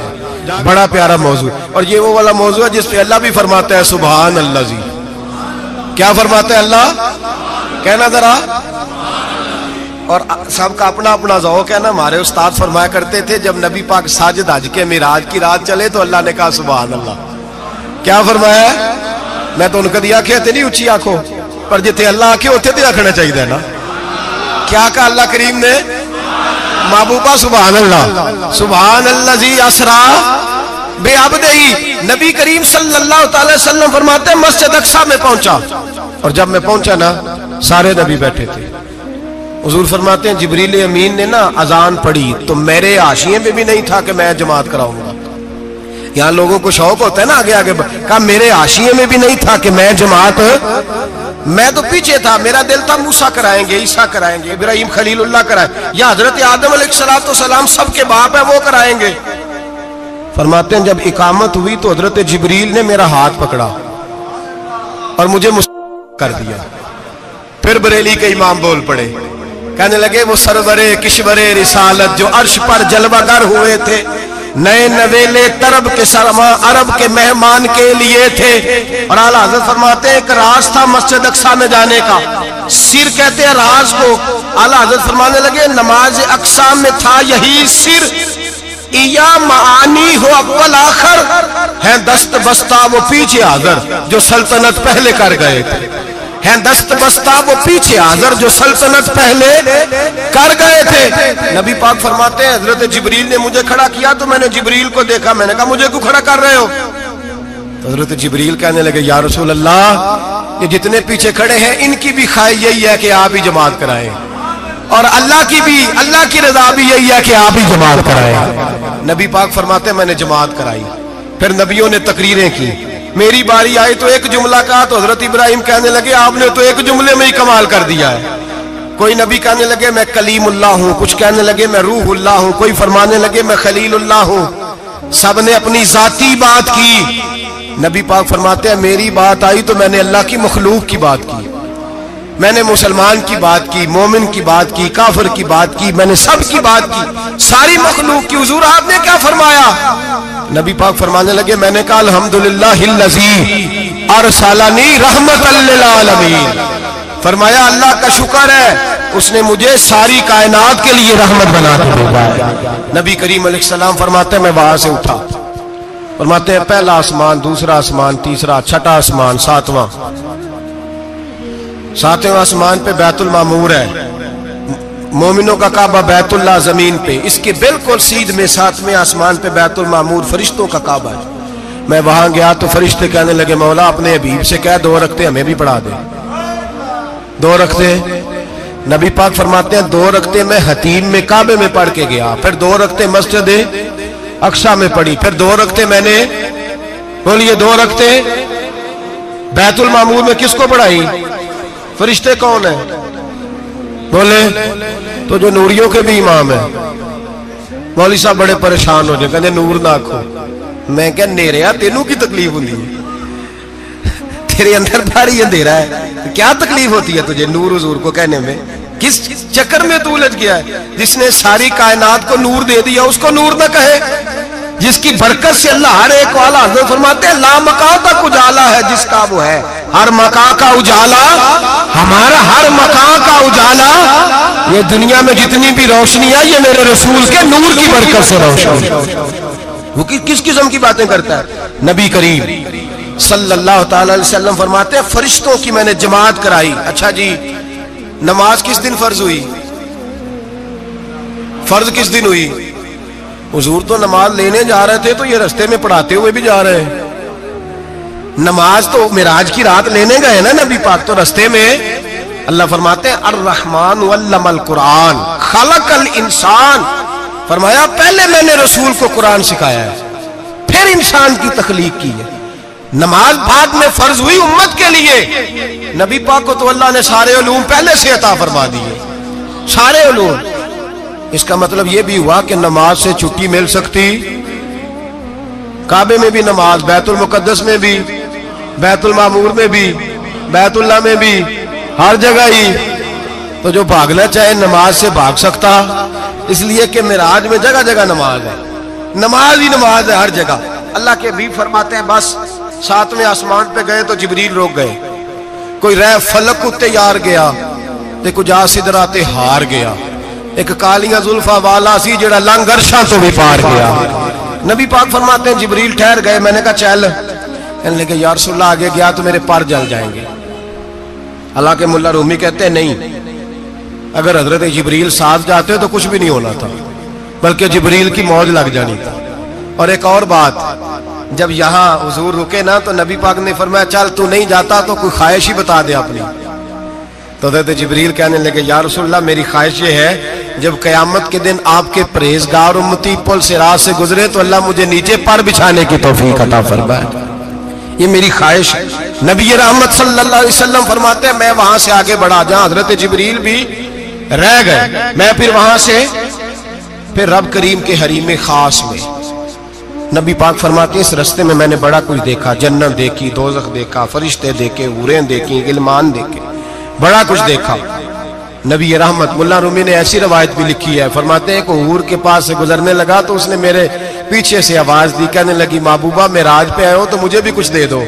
बड़ा प्यारा मौजू, और ये वो वाला मौजू है जिसपे अल्लाह भी फरमाता है सुभान अल्लाह जी। क्या फरमाते हैं अल्लाह? कहना जरा। और सबका अपना अपना ज़ौक़ है ना। हमारे उस्ताद फरमाया करते थे जब नबी पाक साजिद हज के मिराज की रात चले तो अल्लाह ने कहा सुभान अल्लाह। क्या फरमाया? मैं तो उनका दिया आखे नहीं उची आखो, पर जिथे अल्लाह आखे उथे तो आखना चाहिए ना। क्या कहा अल्लाह करीम ने? महबूबा सुभान अल्लाह, सुभान अल्लाह जी असरा बेअब्दिही। नबी करीम सल्लल्लाहु अलैहि वसल्लम फरमाते हैं मस्जिद अक्सा में पहुंचा, और जब मैं पहुंचा ना सारे नबी बैठे थे। हुजूर फरमाते हैं जिब्रील अमीन ने ना अजान पढ़ी तो मेरे हाशिए में भी नहीं था कि मैं जमात कराऊंगा। यहाँ लोगों को शौक होता है ना आगे आगे, कहा मेरे हाशिए में भी नहीं था कि मैं जमात, मैं तो पीछे था, मेरा दिल था मूसा कराएंगे, ईसा कराएंगे, इब्राहिम खलीलुल्लाह कराए, या हजरत आदम अलैहिस्सलाम सबके बाप है वो कराएंगे। फरमाते हैं जब इकामत हुई तो हजरत जिब्रील ने मेरा हाथ पकड़ा और मुझे कर दिया। फिर बरेली के इमाम बोल पड़े, कहने लगे वो सरवरे किश्वरे रिसालत जो अर्श पर जलवागर हुए थे, नए नवेले तरब के सरमा अरब के मेहमान के लिए थे। और आला हज़रत फरमाते हैं एक राज था मस्जिद अक्सा में जाने का, सिर कहते हैं राज को। आला हज़रत फरमाने लगे नमाज अक्सा में था यही सिर, इया मानी हो अव्वल आखिर है दस्त बस्ता वो पीछे हाज़िर जो सल्तनत पहले कर गए थे, है दस्त बस्ता वो पीछे हाज़िर जो सल्तनत पहले कर गए थे। नबी पाक फरमाते हैं हजरत जिब्रील ने मुझे खड़ा किया तो मैंने जिब्रील को देखा, मैंने कहा मुझे क्यों खड़ा कर रहे हो? तो हजरत जिब्रील कहने लगे या रसूल अल्लाह कि जितने पीछे खड़े हैं इनकी भी ख्वाहिश यही है कि आप ही जमात कराएं, और अल्लाह की रजा भी यही है कि आप ही जमात कराएं। नबी पाक फरमाते हैं मैंने जमात कराई, फिर नबियों ने तकरीरें की, मेरी बारी आई तो एक जुमला कहा तो हजरत इब्राहिम कहने लगे आपने तो एक जुमले में ही कमाल कर दिया है। कोई नबी कहने लगे मैं कलीमुल्लाह हूं, कुछ कहने लगे मैं रूहुल्लाह हूं, कोई फरमाने लगे मैं खलीलुल्लाह हूं। सब ने अपनी जाती बात की। नबी पाक फरमाते हैं मेरी बात आई तो मैंने अल्लाह की मखलूक की बात की, मैंने मुसलमान की बात की, मोमिन की बात की, काफिर की बात की, मैंने सब की बात की, सारी मखलूक की। हुजूर आपने क्या फरमाया? नबी पाक फरमाने लगे मैंने कहा अल्हम्दुलिल्लाहिल्लज़ी अरसलनी रहमतल लिल आलमीन। फरमाया अल्लाह का शुक्र है उसने मुझे सारी कायनात के लिए रहमत बना के भेजा। नबी करीम अलैहिस्सलाम फरमाते हैं मैं वहां से उठा, फरमाते हैं पहला आसमान, दूसरा आसमान, तीसरा, छठा आसमान, सातवें आसमान पे बैतुल मामूर है, मोमिनों का काबा बैतुल्लाह जमीन पे, इसके बिल्कुल सीध में सातवें आसमान पे बैतुल मामूर फरिश्तों का काबा है। मैं वहां गया तो फरिश्ते कहने लगे मौला अपने हबीब से कह 2 रखते हमें भी पढ़ा दे। 2 रखते नबी पाक फरमाते हैं 2 रखते मैं हतीम में काबे में पढ़ के गया, फिर 2 रखते मस्जिद अक्सा में पढ़ी, फिर 2 रखते मैंने बोलिए 2 रखते बैतुल मामूर में किसको पढ़ाई? फरिश्ते कौन है बोले? तो जो नूरियों के भी इमाम है। मौलवी साहब बड़े परेशान हो जाए, कहते नूर ना आखो। मैं क्या नेरिया तेनू की तकलीफ होती है? तेरे अंदर भारी अंधेरा है, क्या तकलीफ होती है तुझे नूर हुजूर को कहने में? किस चक्कर में तू उलझ गया है? जिसने सारी कायनात को नूर दे दिया उसको नूर ना कहे? जिसकी बरकत से अल्लाह हर एक वाला, हज़रत फरमाते हैं ला मकां तक उजाला है जिसका वो है, हर मकां का उजाला हमारा, हर मकां का उजाला, ये दुनिया में जितनी भी रोशनी है ये मेरे रसूल के नूर की बरकत से रोशन। वो किस किस्म की बातें करता है? नबी करीम सल्लल्लाहु अलैहि वसल्लम फरमाते हैं फरिश्तों की मैंने जमात कराई। अच्छा जी, नमाज किस दिन फर्ज हुई? फर्ज किस दिन हुई? हुजूर तो नमाज लेने जा रहे थे तो ये रास्ते में पढ़ाते हुए भी जा रहे हैं। नमाज तो मिराज की रात लेने गए ना नबी पाक, तो रास्ते में अल्लाह फरमाते हैं अर्रहमान अल्लमल कुरान खलकल इंसान। फरमाया पहले मैंने रसूल को कुरान सिखाया है, फिर इंसान की तख्लीक की है। नमाज बाद में फर्ज हुई उम्मत के लिए। नबी पाक को तो अल्लाह ने सारे उलूम पहले से अता फरमा दिए, सारे उलूम। इसका मतलब यह भी हुआ कि नमाज से छुट्टी मिल सकती, काबे में भी नमाज, बैतुल मुकद्दस में भी, बैतुल मामूर में भी, बैतुल्लाह में भी, हर जगह ही। तो जो भागना चाहे नमाज से भाग सकता, इसलिए कि मिराज में जगह जगह नमाज है, नमाज ही नमाज है हर जगह। अल्लाह के भी फरमाते हैं बस 7वें आसमान पे गए तो जिब्रील रोक गए, कोई रह फलक उत्ते यार गया ते कुछ आ सिदरा ते हार गया, एक कालिया जुल्फा वाला सी जेड़ा लंघ अर्शां तो भी पार गया। नबी पाक फरमाते हैं जिब्रील ठहर गए, मैंने कहा चल, कहने लगे या रसूलल्लाह आगे गया तो मेरे पर जल जाएंगे। हालांकि मुल्ला रूमी कहते हैं नहीं, अगर हजरत जिब्रील साथ जाते तो कुछ भी नहीं होना था, बल्कि जिब्रील की मौज लग जानी था। और एक और बात, जब यहाँ हुजूर रुके ना तो नबी पाक ने फरमाया चल तू नहीं जाता तो कोई ख्वाहिश ही बता दे अपनी। तो हज़रत जिब्रील कहने लगे या रसूलल्लाह मेरी ख्वाहिश ये है जब क़यामत के दिन आपके परहेज़गार उम्मती पुल सिरात से गुजरे तो अल्लाह मुझे नीचे पर बिछाने की तौफीक अता फरमाए, ये मेरी ख्वाहिश है। नबी रहमत सल्लल्लाहु अलैहि वसल्लम फरमाते हैं मैं वहां से आगे बढ़ा, जहां हज़रत जिब्रील भी रह गए, मैं फिर वहां से फिर रब करीम के हरीम खास में। नबी पाक फरमाते इस रास्ते में मैंने बड़ा कुछ देखा, जन्नत देखी, दोज़ख देखा, फरिश्ते देखे, हूरें देखी, गिलमान देखे, बड़ा कुछ देखा। नबी रहमत मुल्ला रूमी ने ऐसी रवायत भी लिखी है, फरमाते हैं कि हूर के पास से गुजरने लगा तो उसने मेरे पीछे से आवाज दी, कहने लगी महबूबा मेराज पे आए हो तो मुझे भी कुछ दे दो,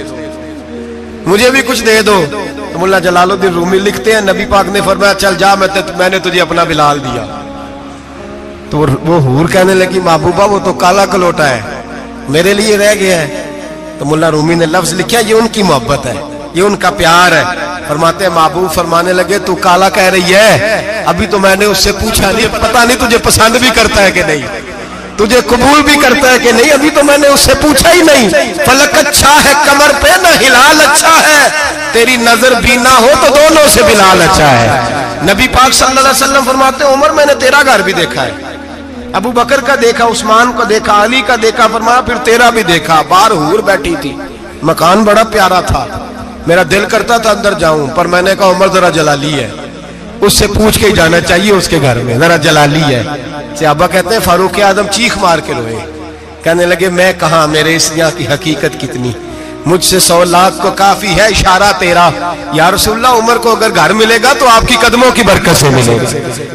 मुझे भी कुछ दे दो। तो मुल्ला जलालुद्दीन रूमी लिखते हैं नबी पाक ने फरमाया चल जा, मैंने तुझे अपना बिलाल दिया। तो वो हूर कहने लगी महबूबा वो तो काला कलोटा है, मेरे लिए रह गया है। तो मुल्ला रूमी ने लफ्ज लिखा ये उनकी मोहब्बत है, ये उनका प्यार है। फरमाते हैं महबूब फरमाने लगे तू काला कह रही है, अभी तो मैंने उससे पूछा नहीं, पता नहीं तुझे पसंद भी करता है कि नहीं, तुझे कबूल भी करता है कि नहीं, अभी तो मैंने उससे पूछा ही नहीं। फलक अच्छा है कमर पे ना हिलाल अच्छा है, तेरी नजर भी ना हो तो दोनों से बिलाल अच्छा है। नबी पाक सल्लल्लाहु अलैहि वसल्लम फरमाते हैं, उमर मैंने तेरा घर भी देखा है, अबू बकर का देखा, उस्मान को देखा, अली का देखा, फरमाया फिर तेरा भी देखा। बाहर हूर बैठी थी, मकान बड़ा प्यारा था, मेरा दिल करता था अंदर जाऊं, पर मैंने कहा उमर जरा जलाली है, उससे पूछ के ही जाना चाहिए उसके घर में, जरा जलाली है। सहाबा कहते हैं फारूक आजम चीख मार के रोए, कहने लगे मैं कहा, मेरे इस यहाँ की हकीकत कितनी, मुझसे 100 लाख को काफी है इशारा तेरा। या रसूलल्लाह उमर को अगर घर मिलेगा तो आपकी कदमों की बरकत से मिलेगा।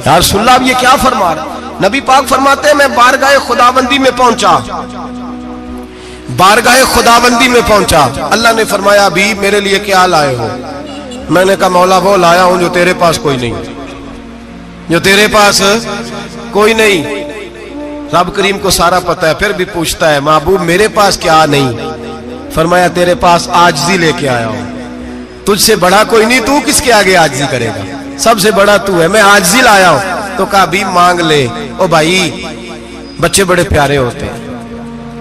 या रसूलल्लाह अब ये क्या फरमा रहे? नबी पाक फरमाते हैं मैं बारगाह खुदाबंदी में पहुंचा, बारगाह खुदाबंदी में पहुंचा, अल्लाह ने फरमाया अभी मेरे लिए क्या लाए हो? मैंने कहा मौला वो लाया हूं जो तेरे पास कोई नहीं, जो तेरे पास कोई नहीं। रब करीम को सारा पता है, फिर भी पूछता है महबूब मेरे पास क्या नहीं? फरमाया तेरे पास आजिज़ी लेके आया हूं, तुझसे बड़ा कोई नहीं, तू किसके आगे आजिज़ी करेगा, सबसे बड़ा तू है, मैं आजिज़ी लाया हूं। तो कहा भी मांग ले। ओ भाई बच्चे बड़े प्यारे होते हैं,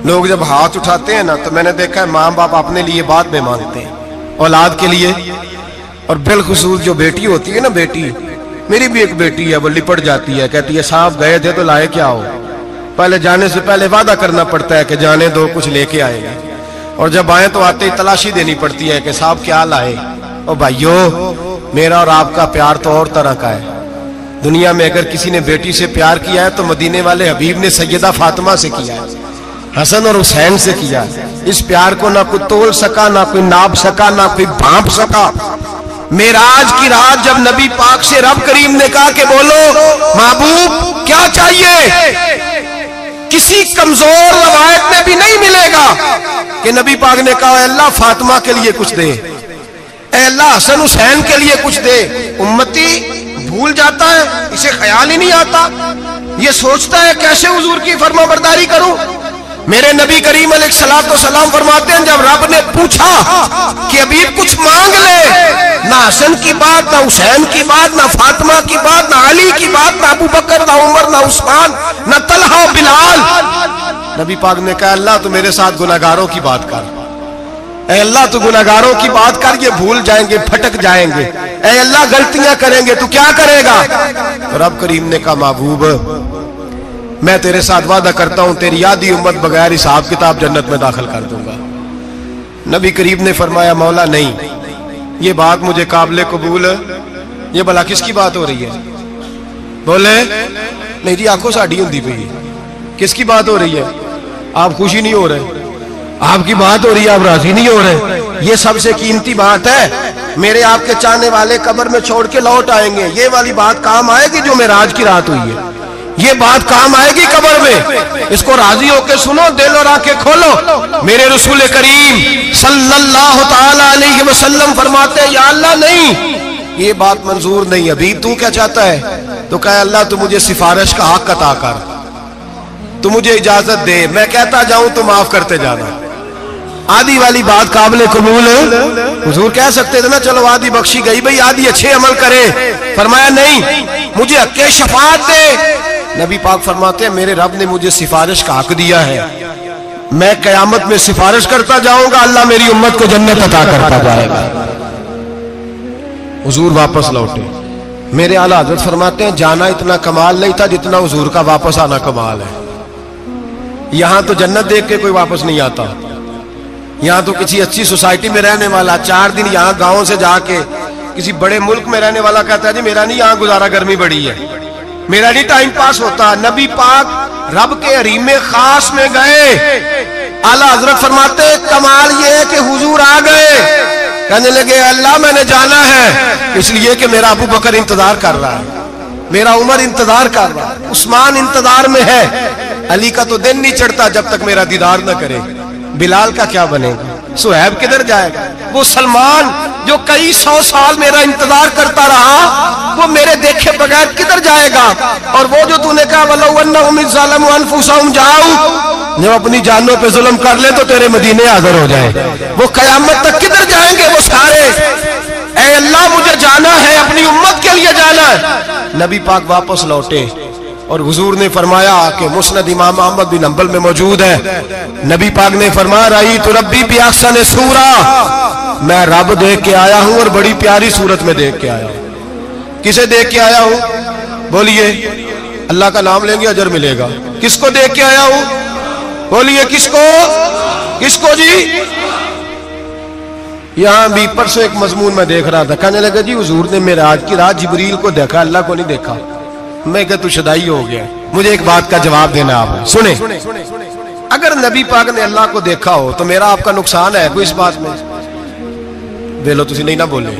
लोग जब हाथ उठाते हैं ना तो मैंने देखा है माँ बाप अपने लिए बाद में मांगते हैं औलाद के लिए, और बिलखुसूस जो बेटी होती है ना, बेटी मेरी भी एक बेटी है, वो लिपट जाती है, कहती है साहब गए थे तो लाए क्या हो? पहले जाने से पहले वादा करना पड़ता है कि जाने दो कुछ लेके आएगा, और जब आए तो आते ही तलाशी देनी पड़ती है कि साहब क्या लाए। ओ भाइयों मेरा और आपका प्यार तो और तरह का है। दुनिया में अगर किसी ने बेटी से प्यार किया है तो मदीने वाले हबीब ने सैयदा फातिमा से किया है, हसन और हुसैन से किया है। इस प्यार को ना कोई तोल सका, ना कोई नाप सका, ना कोई भांप सका। मेराज की रात जब नबी पाक से रब करीम ने कहा कि बोलो महबूब क्या चाहिए, किसी कमजोर रवायत में भी नहीं मिलेगा कि नबी पाक ने कहा अल्लाह फातिमा के लिए कुछ दे, अल्लाह हसन हुसैन के लिए कुछ दे। उम्मती भूल जाता है, इसे ख्याल ही नहीं आता, ये सोचता है कैसे हुजूर की फरमाबरदारी करूं। मेरे नबी करीम अलैहिस्सलाम फरमाते हैं जब रब ने पूछा कि अभी कुछ मांग ले, ना हसन की बात, ना हुसैन की बात, ना फातिमा की बात, ना अली की बात, ना अबू बकर, ना उमर, ना उस्मान, ना तलहा बिलाल, नबी पाक ने कहा अल्लाह तू मेरे साथ गुनाहगारों की बात कर, ऐ अल्लाह तू गुनाहगारों की बात कर, ये भूल जाएंगे, भटक जाएंगे, ऐ अल्लाह गलतियां करेंगे, तू क्या करेगा? तो रब करीम ने कहा महबूब मैं तेरे साथ वादा करता हूं तेरी आधी उम्मत बगैर हिसाब किताब जन्नत में दाखिल कर दूंगा। नबी करीम ने फरमाया मौला नहीं, ये बात मुझे काबिल कबूल, ये भला किसकी बात हो रही है? बोले नहीं जी आंखों साड़ी होती पई है, किसकी बात हो रही है? आप खुशी नहीं हो रहे, आपकी बात हो रही है, आप राजी नहीं हो रहे। ये सबसे कीमती बात है, मेरे आपके चाहने वाले कब्र में छोड़ के लौट आएंगे, ये वाली बात काम आएगी जो मेराज की रात हुई है, ये बात काम आएगी कब्र में। इसको राजी होके सुनो, दिल और आंखें खोलो। मेरे रसूल करीम सल्लल्लाहु ताला अलैहि वसल्लम फरमाते हैं या अल्लाह नहीं, ये बात मंजूर नहीं, अभी तू क्या चाहता है? तो कहे अल्लाह तू मुझे सिफारिश का हक अता कर, तू मुझे इजाजत दे, मैं कहता जाऊं तो माफ करते जाना। आधी वाली बात काबिल कबूल हुजूर कह सकते थे ना चलो आधी बख्शी गई, भाई आधी अच्छे अमल करे। फरमाया नहीं, मुझे हक़ शफाअत दे। नबी पाक फरमाते हैं मेरे रब ने मुझे सिफारिश का हक दिया है, मैं कयामत में सिफारिश करता जाऊंगा, अल्लाह मेरी उम्मत को जन्नत अता करता जाएगा। हुजूर वापस लौटे। मेरे आला हज़रत फरमाते हैं जाना इतना कमाल नहीं था जितना हुजूर का वापस आना कमाल है। यहां तो जन्नत देख के कोई वापस नहीं आता, यहाँ तो किसी अच्छी सोसाइटी में रहने वाला 4 दिन यहाँ गांव से जाके किसी बड़े मुल्क में रहने वाला कहता है जी मेरा नहीं यहाँ गुजारा, गर्मी बड़ी है, मेरा नहीं टाइम पास होता। नबी पाक रब के हरीम खास में गए, आला हजरत फरमाते कमाल ये है कि हुजूर आ गए, कहने लगे अल्लाह मैंने जाना है इसलिए कि मेरा अबू बकर इंतजार कर रहा है, मेरा उमर इंतजार कर रहा है, उस्मान इंतजार में है, अली का तो दिन नहीं चढ़ता जब तक मेरा दीदार न करे, बिलाल का क्या बनेगा, सुहैब किधर जाएगा, वो सलमान जो कई 100 साल मेरा इंतजार करता रहा वो मेरे देखे बगैर किधर जाएगा। और वो जो तूने कहा जाओ, जब अपनी जानों पे जुल्म कर ले तो तेरे मदीने हाजिर हो जाए, वो कयामत तक किधर जाएंगे वो सारे। ऐ अल्लाह मुझे जाना है, अपनी उम्मत के लिए जाना है। नबी पाक वापस लौटे और हुजूर ने फरमाया कि मुस्नद इमाम अहमद बिन हंबल में मौजूद है, नबी पाक ने फरमाया रही तो रब्बी भी अहसन सूरा, मैं रब देख के आया हूं और बड़ी प्यारी सूरत में देख के आया हूं। किसे देख के आया हूं? बोलिए। अल्लाह का नाम लेंगे अजर मिलेगा। किसको देख के आया हूं? बोलिए किसको? किसको जी? यहां भी परसों एक मजमून में देख रहा था, कहने लगा जी हुजूर ने मेराज की रात जिब्रील को देखा, अल्लाह को नहीं देखा। मैं क्या तू शुदाई हो गया? मुझे एक बात का जवाब देना आप सुने। अगर नबी पाक ने अल्लाह को देखा हो तो मेरा आपका नुकसान है कोई इस बात में? दे लो तुसी नहीं ना बोले।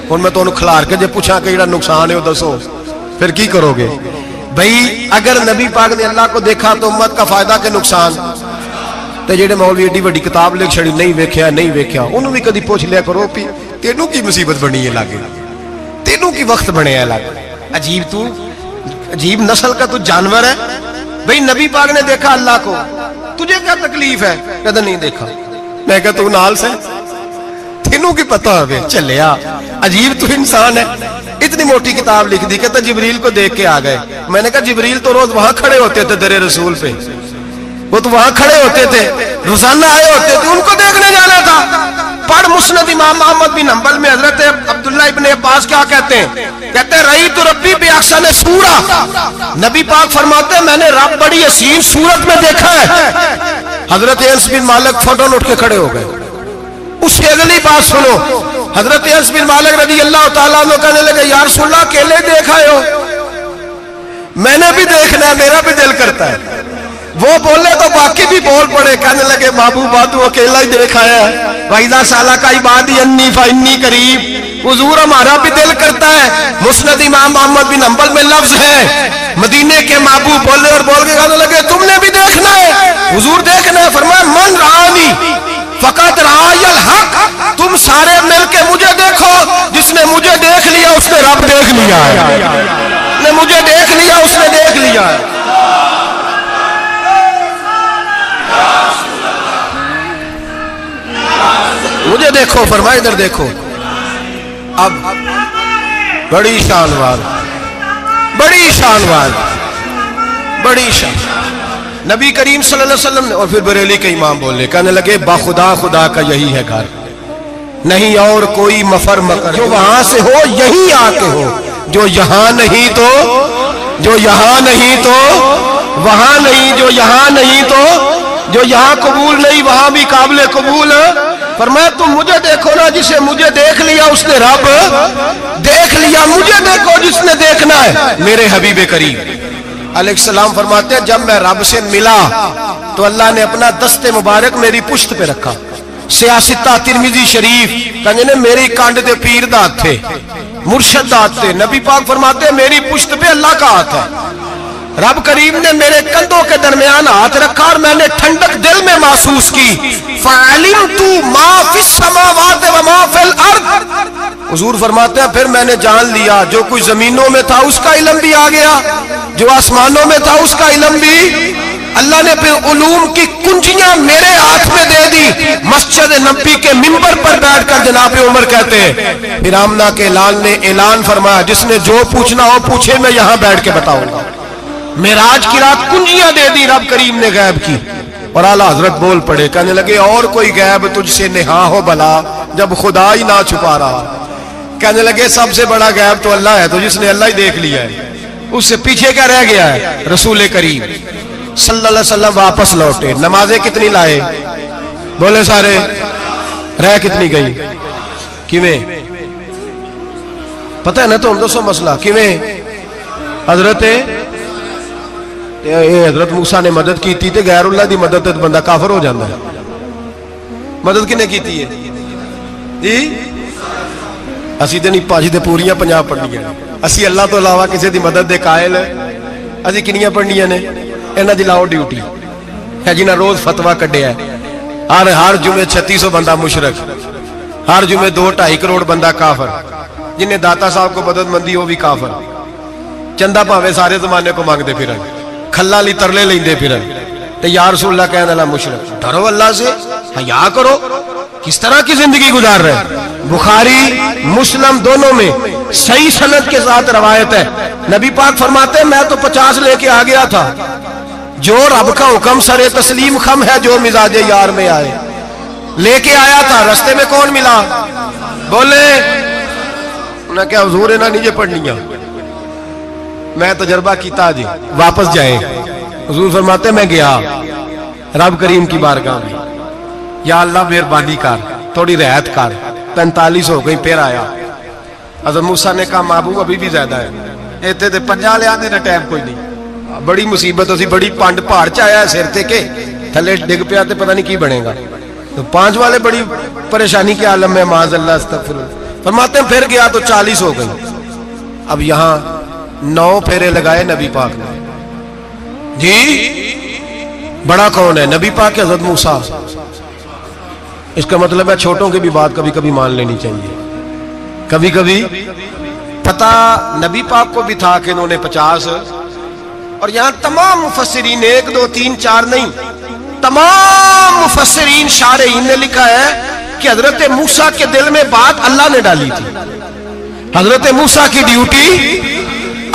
हुण मैं तुहानू खिलार के जे पूछा कि जेड़ा नुकसान है वो दसो, फिर की करोगे? भाई अगर नबी पाक ने अल्लाह को देखा तो उम्मत का फायदा के नुकसान? ते जेड़े मौलवी एडी वड्डी किताब लिख छड़ी नहीं वेख्या नहीं वेख्या, उन्होंने भी कदी पूछ लिया करो कि तेनू की मुसीबत बनी है लागे, तेनू की वक्त बने है लागे। अजीब तू अजीब नस्ल का तू जानवर है। भाई नबी पाक ने देखा अल्लाह को, तुझे क्या तकलीफ है? कहता नहीं देखा। मैं कहा तू नाल से तेनू की पता है चलिया। अजीब तू इंसान है। इतनी मोटी किताब लिख दी, कहता जिब्रील को देख के आ गए। मैंने कहा जिब्रील तो रोज वहां खड़े होते थे दरे रसूल पे, वो तो वहां खड़े होते थे, रोजाना आए होते थे, उनको देखने जाना था। पढ़ मुस्नद इमाम अहमद बिन हंबल में हजरत अब्दुल्लाह इब्ने अब्बास क्या कहते हैं? कहते हैं रही तो रब्बी बेअहसन सूरा। नबी पाक फरमाते हैं मैंने रब बड़ी हसीन सूरत में देखा है। हजरत अनस बिन मालिक फौरन उठ के खड़े हो गए। उससे अगली बात सुनो, हजरत अनस बिन मालिक रज़ी अल्लाह तआला अन्हु कहने लगे या रसूलल्लाह अकेले देखा हो? मैंने भी देखना है, मेरा भी दिल करता है। वो बोले तो बाकी भी बोल पड़े, कहने लगे महबूबा तू अकेला ही देखा है। वैदा साला का इबादी अन्नी फन्नी करीब, हुजूर हमारा भी दिल करता है। मुस्नद इमाम अहमद बिन हंबल में लफ्ज है मदीने के महबूब बोले और बोल के कहने लगे तुमने भी देखना है? हुजूर देखना है। फरमाया मन रानी फकत रायल हक, तुम सारे मिलके मुझे देखो, जिसने मुझे देख लिया उसने रब देख लिया है, ने मुझे देख लिया उसने देख लिया है। मुझे देखो, फरमाया इधर देखो। अब बड़ी शानवार, बड़ी शानवार, बड़ी शान नबी करीम सल्लल्लाहु अलैहि वसल्लम ने। और फिर बरेली के इमाम बोले, कहने लगे बाखुदा खुदा का यही है घर, नहीं और कोई मफर मकर, जो वहां से हो यही आके हो, जो यहां नहीं तो, जो यहां नहीं तो वहां नहीं, जो यहां नहीं तो, जो यहां कबूल नहीं वहां भी काबिल कबूल। फरमाया तुम मुझे देखो ना, जिसे मुझे देख लिया उसने रब देख लिया। मुझे देखो जिसने देखना है मेरे हबीब करीम अलैहिस्सलाम। फरमाते हैं जब मैं रब से मिला तो अल्लाह ने अपना दस्ते मुबारक मेरी पुश्त पे रखा। सियासता तिरमिजी शरीफ कहने ने मेरी कांड दे पीर दा हाथ थे, मुर्शद दा हाथ थे। नबी पाक फरमाते हैं मेरी पुश्त पे अल्लाह का हाथ है। रब करीम ने मेरे कंधों के दरमियान हाथ रखा और मैंने ठंडक दिल में महसूस की। फ़अलिमतु मा फिस समावाति व मा फिल अर्द। हुजूर फरमाते हैं फिर मैंने जान लिया जो कुछ जमीनों में था उसका इल्म भी आ गया, जो आसमानों में था उसका इल्म भी। अल्लाह ने फिर उलूम की कुंजियां मेरे हाथ में दे दी। मस्जिद नबी के मिंबर पर बैठकर जनाब उमर कहते हैं फिर आमना के लाल ने ऐलान फरमाया जिसने जो पूछना हो पूछे, मैं यहां बैठ के बताऊंगा। मेराज की रात कुंजियां दे दी रब करीम ने गैब की। और आला हजरत बोल पड़े, कहने लगे और कोई गैब तुझसे नेहा हो भला जब खुदा ही ना छुपा रहा। कहने लगे सबसे बड़ा गैब तो अल्लाह है, तो जिसने अल्लाह ही देख लिया है उससे पीछे क्या रह गया है? रसूल करीम सल्लल्लाहु अलैहि वसल्लम वापस लौटे। नमाजें कितनी लाए? बोले सारे। रह कितनी गई? किवें पता है ना? तो हम दसो मसला किवें? हजरत मूसा ने मदद की थी, गैरुल्लाह दी मदद तो बंदा काफर हो जाता है। मदद किने की थी जी? असी तो नहीं भाजी तो पूरियां 50 पढ़निया। असी अल्लाह तो इलावा किसी की मदद दे कायल असी किनियां पढ़निया ने? इन्हां दी लाओ ड्यूटी है जिन्हें रोज फतवा कढ़िया। हर जुमे 3600 बंदा मुशरक, हर जुमे 2-2.5 करोड़ बंदा काफर। जिन्हें दाता साहब को मदद मंदी वो भी काफर। चंदा भावे सारे जमाने को मांगते फिर, खल्ला ली तरले लेंदे फिर, या रसूल अल्लाह कहने वाला मुशरक। डरो अल्लाह से, हया करो। किस तरह की जिंदगी गुजार रहे? बुखारी मुस्लिम दोनों में सही सनद के साथ रवायत है। नबी पाक फरमाते हैं मैं तो 50 लेके आ गया था। जो रब का हुक्म सरे तस्लीम खम है जो मिजाजे यार में आए, लेके आया था, रास्ते में कौन मिला? बोले उन्हें क्या हुजूर इन्हें नीचे पढ़निया? मैं तजर्बा किया जी, वापस जाए। हुजूर फरमाते मैं गया रब करीम की बारगाह में, या अल्लाह मेहरबानी कर, थोड़ी रियायत कर। 45 हो गई, फिर आया। हज़रत मूसा ने कहा महबूब अभी भी ज्यादा है, इतने तो 50 ले आने टाइम कोई नहीं। बड़ी मुसीबत होती, बड़ी पंड पहाड़ च आया सिर ते के थले डिग पिया तो पता नहीं की बनेगा। तो 5 वाले बड़ी परेशानी के आलम में माज़ अल्लाह अस्तगफिरुल्लाह। फरमाते फिर गया तो 40 हो गई। अब यहां 9 फेरे लगाए नबी पाक ने जी। बड़ा कौन है? नबी पाक के हज़रत मूसा। इसका मतलब है छोटों की भी बात कभी कभी मान लेनी चाहिए। कभी कभी पता नबी पाक को भी था कि इन्होंने 50, और यहां तमाम मुफस्सिरीन 1 2 3 4 नहीं, तमाम मुफस्सिरीन शारहीन ने लिखा है कि हजरत मूसा के दिल में बात अल्लाह ने डाली थी। हजरत मूसा की ड्यूटी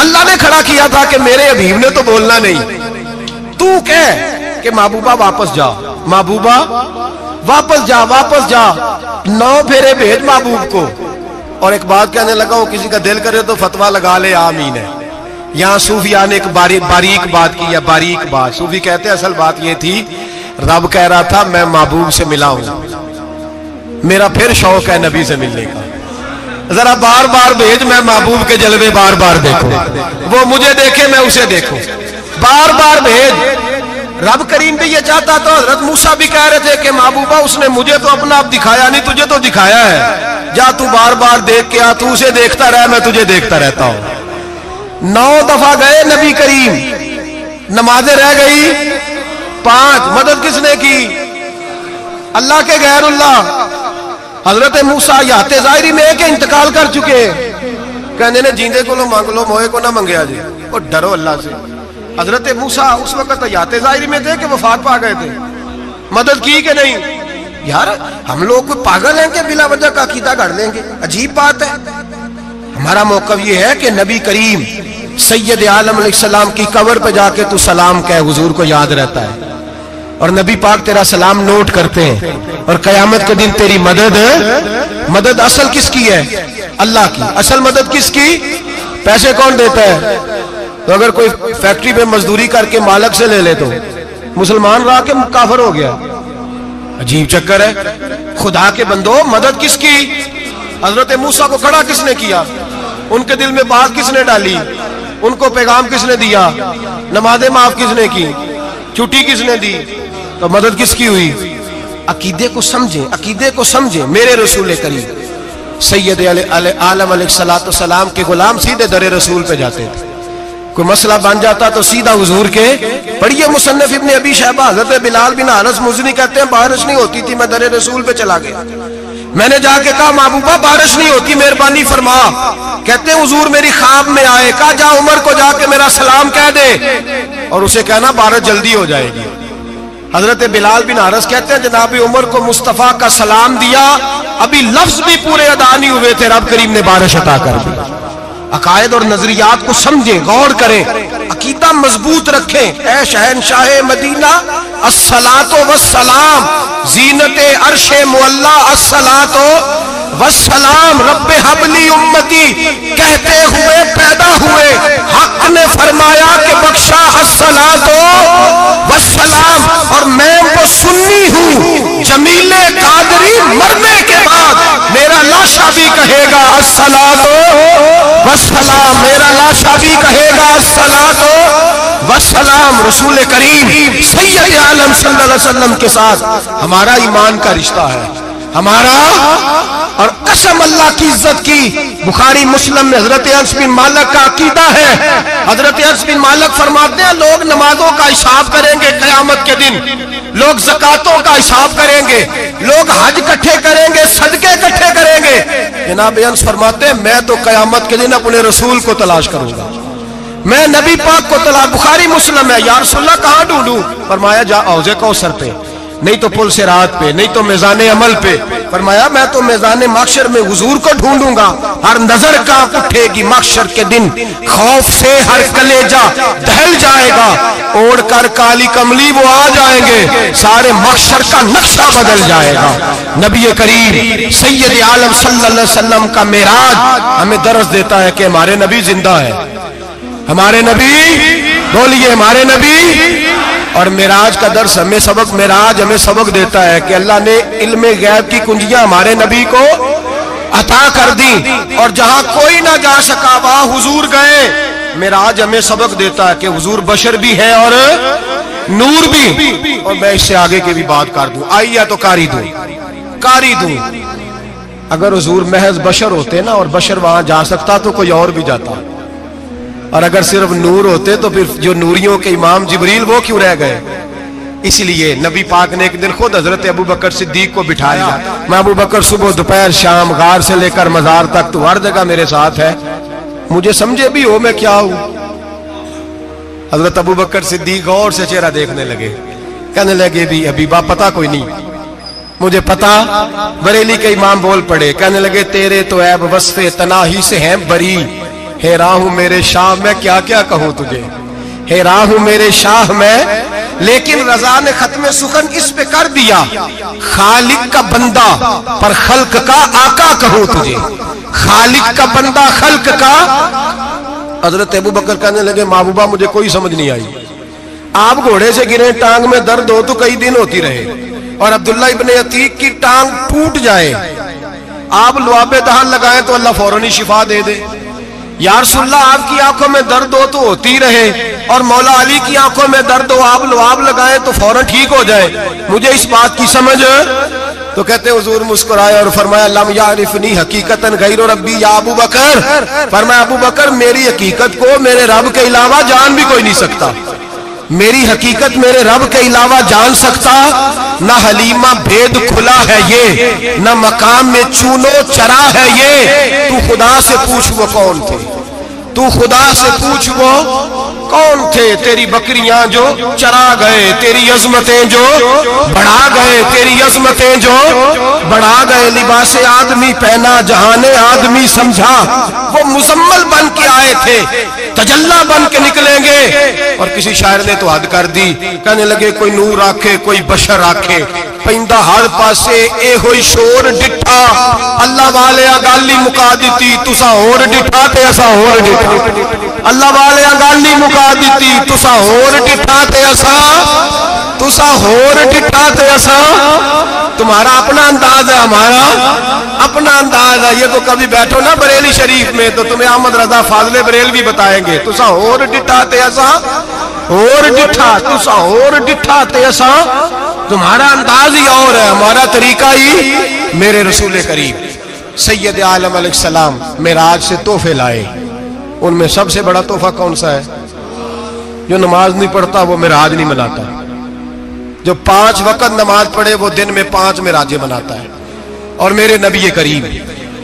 अल्लाह ने खड़ा किया था कि मेरे हबीब ने तो बोलना नहीं, तू कह कि महबूबा वापस जा, महबूबा वापस जा, वापस जा। 9 फेरे भेज महबूब को। और एक बात कहने लगा, वो किसी का दिल करे तो फतवा लगा ले, आमीन है। यहां सूफिया ने एक बारीक बात की है, बारीक बात। सूफी कहते हैं असल बात यह थी, रब कह रहा था मैं महबूब से मिला हूं, मेरा फिर शौक है नबी से मिलने का, जरा बार बार भेज, मैं महबूब के जलवे बार बार देखूं, वो मुझे देखे मैं उसे देखूं, बार बार भेज। रब करीम भी ये चाहता तो हजरत मूसा भी कह रहे थे कि महबूबा उसने मुझे तो अपना आप दिखाया नहीं, तुझे तो दिखाया है, जा तू बार बार देख के आ, तू उसे देखता रह, मैं तुझे देखता रहता हूं। 9 दफा गए नबी करीम, नमाजें रह गई 5। मदद किसने की? अल्लाह के गैरुल्लाह। हजरत मूसा याते जाहिरी में के इंतकाल कर चुके, कहने ने जींदे को लो मांग लो, मोए को ना मंगया जी, और डरो अल्लाह से। हजरत मूसा उस वक्त याते जाहिरी में थे कि वफात पा गए थे, मदद की कि नहीं? यार हम लोग कोई पागल हैं कि बिला वजह का अकीदा गढ़ लेंगे? अजीब बात है। हमारा मौक़िफ़ ये है कि नबी करीम सैयद आलम अलैहिस्सलाम की कब्र पे जाके तू सलाम कह, हुजूर को याद रहता है, और नबी पाक तेरा सलाम नोट करते हैं। और कयामत के दिन तेरी मदद असल किसकी है? अल्लाह की। असल मदद किसकी? पैसे कौन देता है? तो अगर कोई फैक्ट्री में मजदूरी करके मालिक से ले ले तो मुसलमान रहा के काफिर हो गया। अजीब चक्कर है। खुदा के बंदो, मदद किसकी? हजरत मूसा को खड़ा किसने किया? उनके दिल में बात किसने डाली? उनको पैगाम किसने दिया? नमाज़ें माफ किसने की? छुट्टी किसने दी? तो मदद किसकी हुई? अकीदे को समझे, अकीदे को समझे। मेरे रसूल करीम सैयद आलम अलैहिस्सलाम के गुलाम सीधे दरे रसूल पे जाते थे। कोई मसला बन जाता तो सीधा हुजूर के पढ़िए। मुसन्नफ इब्न अबी शैबा, हज़रत बिलाल बिन अनस मुज़नी कहते हैं बारिश नहीं होती थी, मैं दरे रसूल पे चला गया। मैंने जाके कहा महबूबा बारिश नहीं होती, मेहरबानी फरमा। कहते हैं हुजूर मेरी ख्वाब में आए, कहा जा उमर को जाके मेरा सलाम कह दे और उसे कहना बारिश जल्दी हो जाएगी। हजरत बिलाल बिन अनस कहते हैं जनाब उमर को मुस्तफा का सलाम दिया, अभी लफ्ज भी पूरे अदा नहीं हुए थे, रब करीम ने बारिश अता कर दी। अकायद और नजरियात को समझें, गौर करें, अकीदा मजबूत रखें। ऐ शहनशाह मदीना अस्सलातो वस्सलाम, जीनते अर्शे मुअल्ला अस्सलातो वस्सलाम, रब्बे हबली उम्मती कहते हुए पैदा हुए, हक ने फरमाया कि बख्शा अस्सलातो वस्सलाम। और मैं वो सुन्नी हूँ, जमीले कादरी मरने के बाद मेरा लाशा भी कहेगा अस्सलातो वस्सलाम, मेरा लाशा भी कहेगा अस्सलातो वस्सलाम। रसूल करीम सैयद आलम सल्लल्लाहु अलैहि वसल्लम के साथ हमारा ईमान का रिश्ता है, हमारा। और कसम अल्लाह की इज्जत की, बुखारी मुस्लिम में हजरत अनस बिन मालिक का अकीदा है। हजरत अनस बिन मालिक फरमाते हैं लोग नमाजों का हिसाब करेंगे क़यामत के दिन, लोग ज़कातों का हिसाब करेंगे, लोग हज इकट्ठे करेंगे, सदके इकट्ठे करेंगे। जनाब अनस फरमाते हैं मैं तो क़यामत के दिन अपने रसूल को तलाश करूंगा, मैं नबी पाक को तलाश। बुखारी मुस्लिम है। या रसूलल्लाह कहाँ ढूंढूं? फरमाया जा औज़े कौसर पे, नहीं तो पुल सिरात पे, नहीं तो मिज़ाने अमल पे। फरमाया मैं तो मैदान माशर में हुजूर को ढूंढूंगा, हर नजर कांप उठेगी माशर के दिन, खौफ से हर कलेजा दहल जाएगा, ओढ़ कर काली कमली वो आ जाएंगे, सारे माशर का नक्शा बदल जाएगा। नबी करीम सैयद आलम सल्लल्लाहु अलैहि वसल्लम का मेराज हमें दर्ज देता है कि हमारे नबी जिंदा है, हमारे नबी, बोलिए हमारे नबी। और मेराज का दर्स हमें सबक, मेराज हमें सबक देता है कि अल्लाह ने इल्मे गैब की कुंजियां हमारे नबी को अता कर दी, और जहां कोई ना जा सका वहां हुजूर गए। मेराज हमें सबक देता है कि हुजूर बशर भी है और नूर भी। और मैं इससे आगे की भी बात कर दूं, आइया तो कारी दूं। अगर हुजूर महज बशर होते ना और बशर वहां जा सकता तो कोई और भी जाता, और अगर सिर्फ नूर होते तो फिर जो नूरियों के इमाम जिब्रील वो क्यों रह गए। इसलिए नबी पाक ने एक दिन खुद हजरत अबू बकर सिद्दीक को बिठाया, मैं अबू बकर सुबह दोपहर शाम गार से लेकर मजार तक तो हर जगह मेरे साथ है, मुझे समझे भी हो मैं क्या हूं। हजरत अबू बकर सिद्दीक गौर से चेहरा देखने लगे, कहने लगे भी हबीबा पता कोई नहीं, मुझे पता। बरेली के इमाम बोल पड़े, कहने लगे तेरे तो ऐब वस्फे तनाही से हैं बरी, हैरान हूं मेरे शाह मैं क्या क्या कहूं तुझे, हैरान हूं मेरे शाह मैं। लेकिन रजा ने खत्म सुखन इस पे कर दिया, खालिक का बंदा पर खल्क का आका कहूं तुझे, खालिक का बंदा खल्क का। हजरत अबू बकर कहने लगे महबूबा मुझे कोई समझ नहीं आई, आप घोड़े से गिरे टांग में दर्द हो तो कई दिन होती रहे, और अब्दुल्ला इब्ने अतीक की टांग टूट जाए, आप लुआबे दहन लगाए तो अल्लाह फौरन ही शिफा दे दे। या रसूलल्लाह आपकी आंखों में दर्द हो तो होती रहे, और मौला अली की आंखों में दर्द हो आप लुआब लगाए तो फौरन ठीक हो जाए, मुझे इस बात की समझ। तो कहते हुजूर मुस्कुराए और फरमाया लम यारिफनी हकीकतन गैर रब्बी या अबू बकर, फरमाया अबू बकर मेरी हकीकत को मेरे रब के अलावा जान भी कोई नहीं सकता, मेरी हकीकत मेरे रब के अलावा जान सकता। ना हलीमा भेद खुला है ये, ना मकाम में चूनो चरा है ये, तू खुदा से पूछ वो कौन थे, तू खुदा से पूछ वो कौन थे। तेरी बकरियां जो चरा गए, तेरी अजमतें जो बढ़ा गए, तेरी अजमतें जो बढ़ा गए, लिबासे आदमी पहना जहाने आदमी समझा, वो मुजम्मल बन के आए थे तजल्ला बन के निकलेंगे। और किसी शायर ने तो हद कर दी, कहने लगे कोई नूर आखे कोई बशर आखे, पैंदा हर पासे ए होई शोर डिठा, अल्लाह वाले गाली मुका दी तुसा होर डिठा ते असा होर डिठा, अल्लाह वाले गाली मुका दी तुसा होर डिठा ते असा, तुसा होर डिठा ते असा। तुम्हारा अपना अंदाज है, हमारा अपना अंदाज है। ये तो कभी बैठो ना बरेली शरीफ में तो तुम्हें अहमद रजा फाजले बरेल भी बताएंगे, तुसा होर डिठा ते असा, होर डिठा तुसा होर डिठा ते असा। तुम्हारा अंदाज ही और है, हमारा तरीका ही। मेरे रसूल करीम सैयद आलम अलैहिस्सलाम मेराज से तोहफे लाए, उनमें सबसे बड़ा तोहफा कौन सा है? जो नमाज नहीं पढ़ता वो मेराज नहीं मनाता, जो 5 वक्त नमाज पढ़े वो दिन में 5 मेराजें मनाता है। और मेरे नबी करीम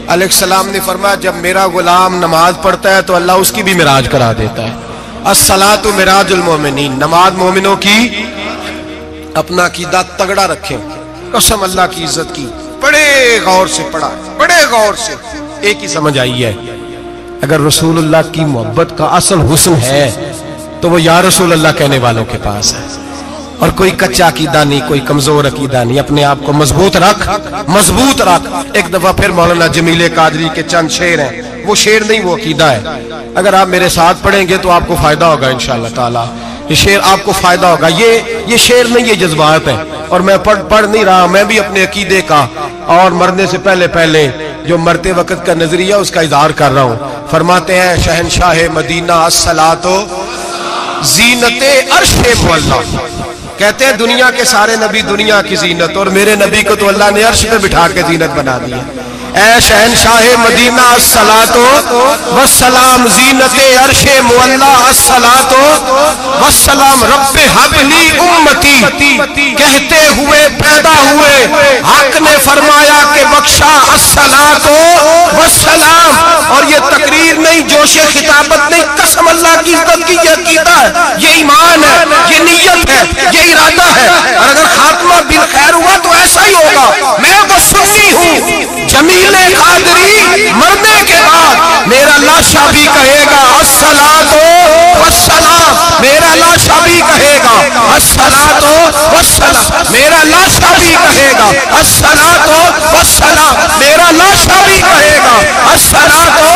अलैहिस्सलाम ने फरमाया जब मेरा गुलाम नमाज पढ़ता है तो अल्लाह उसकी भी मेराज करा देता है। अस्सलातु मिराजुल मोमिनीन, नमाज मोमिनों की। अपना अकीदा तगड़ा रखें, कसम अल्लाह की इज्जत की। बड़े गौर से पढ़ा, बड़े गौर से। एक ही समझ आई है, अगर रसूलुल्लाह की मोहब्बत का असल हुस्न है तो वो या रसूलुल्लाह कहने वालों के पास है। और कोई कच्चा अकीदा नहीं, कोई कमजोर अकीदा नहीं, अपने आप को मजबूत रख, मजबूत रख। एक दफा फिर मौलाना जमीले कादरी के चंद शेर हैं, वो शेर नहीं वो अकीदा है। अगर आप मेरे साथ पढ़ेंगे तो आपको फायदा होगा इंशाअल्लाह ताला, ये शेर आपको फायदा होगा। ये शेर नहीं, ये जज्बात है। और मैं पढ़ नहीं रहा, मैं भी अपने अकीदे का और मरने से पहले पहले जो मरते वक्त का नजरिया उसका इजहार कर रहा हूं। फरमाते हैं शहनशाह मदीना अस्सलातो जीनते अर्शे मुअल्ला, कहते हैं दुनिया के सारे नबी दुनिया की जीनत, और मेरे नबी को तो अल्लाह ने अर्श पे बिठा के जीनत बना दिया। ऐ शहनशाह मदीना अस्सलातो वस्सलाम जीनते अर्शे मुअल्ला अस्सलातो वस्सलाम रब्बे हबली उम्मती, कहते हुए पैदा हुए हक ने फरमाया कि बख्शा अस्सलातो वस्सलाम। और ये तकरीर नहीं, जोशे खिताबत नहीं, कसम अल्लाह की इज्जत की, ये अकीदा है, ये ईमान है, ये नियत है, ये इरादा है। और अगर खात्मा बिल खैर हुआ तो ऐसा ही होगा। मैं वो सुन्नी हूँ जमीले कादरी मरने के बाद मेरा लाशा भी कहेगा अस्सलातो वस्सलाम, मेरा लाशा भी कहेगा अस्सलातो वस्सलाम, मेरा लाशा भी कहेगा अस्सलातो वस्सलाम, मेरा लाशा भी कहेगा अस्सलातो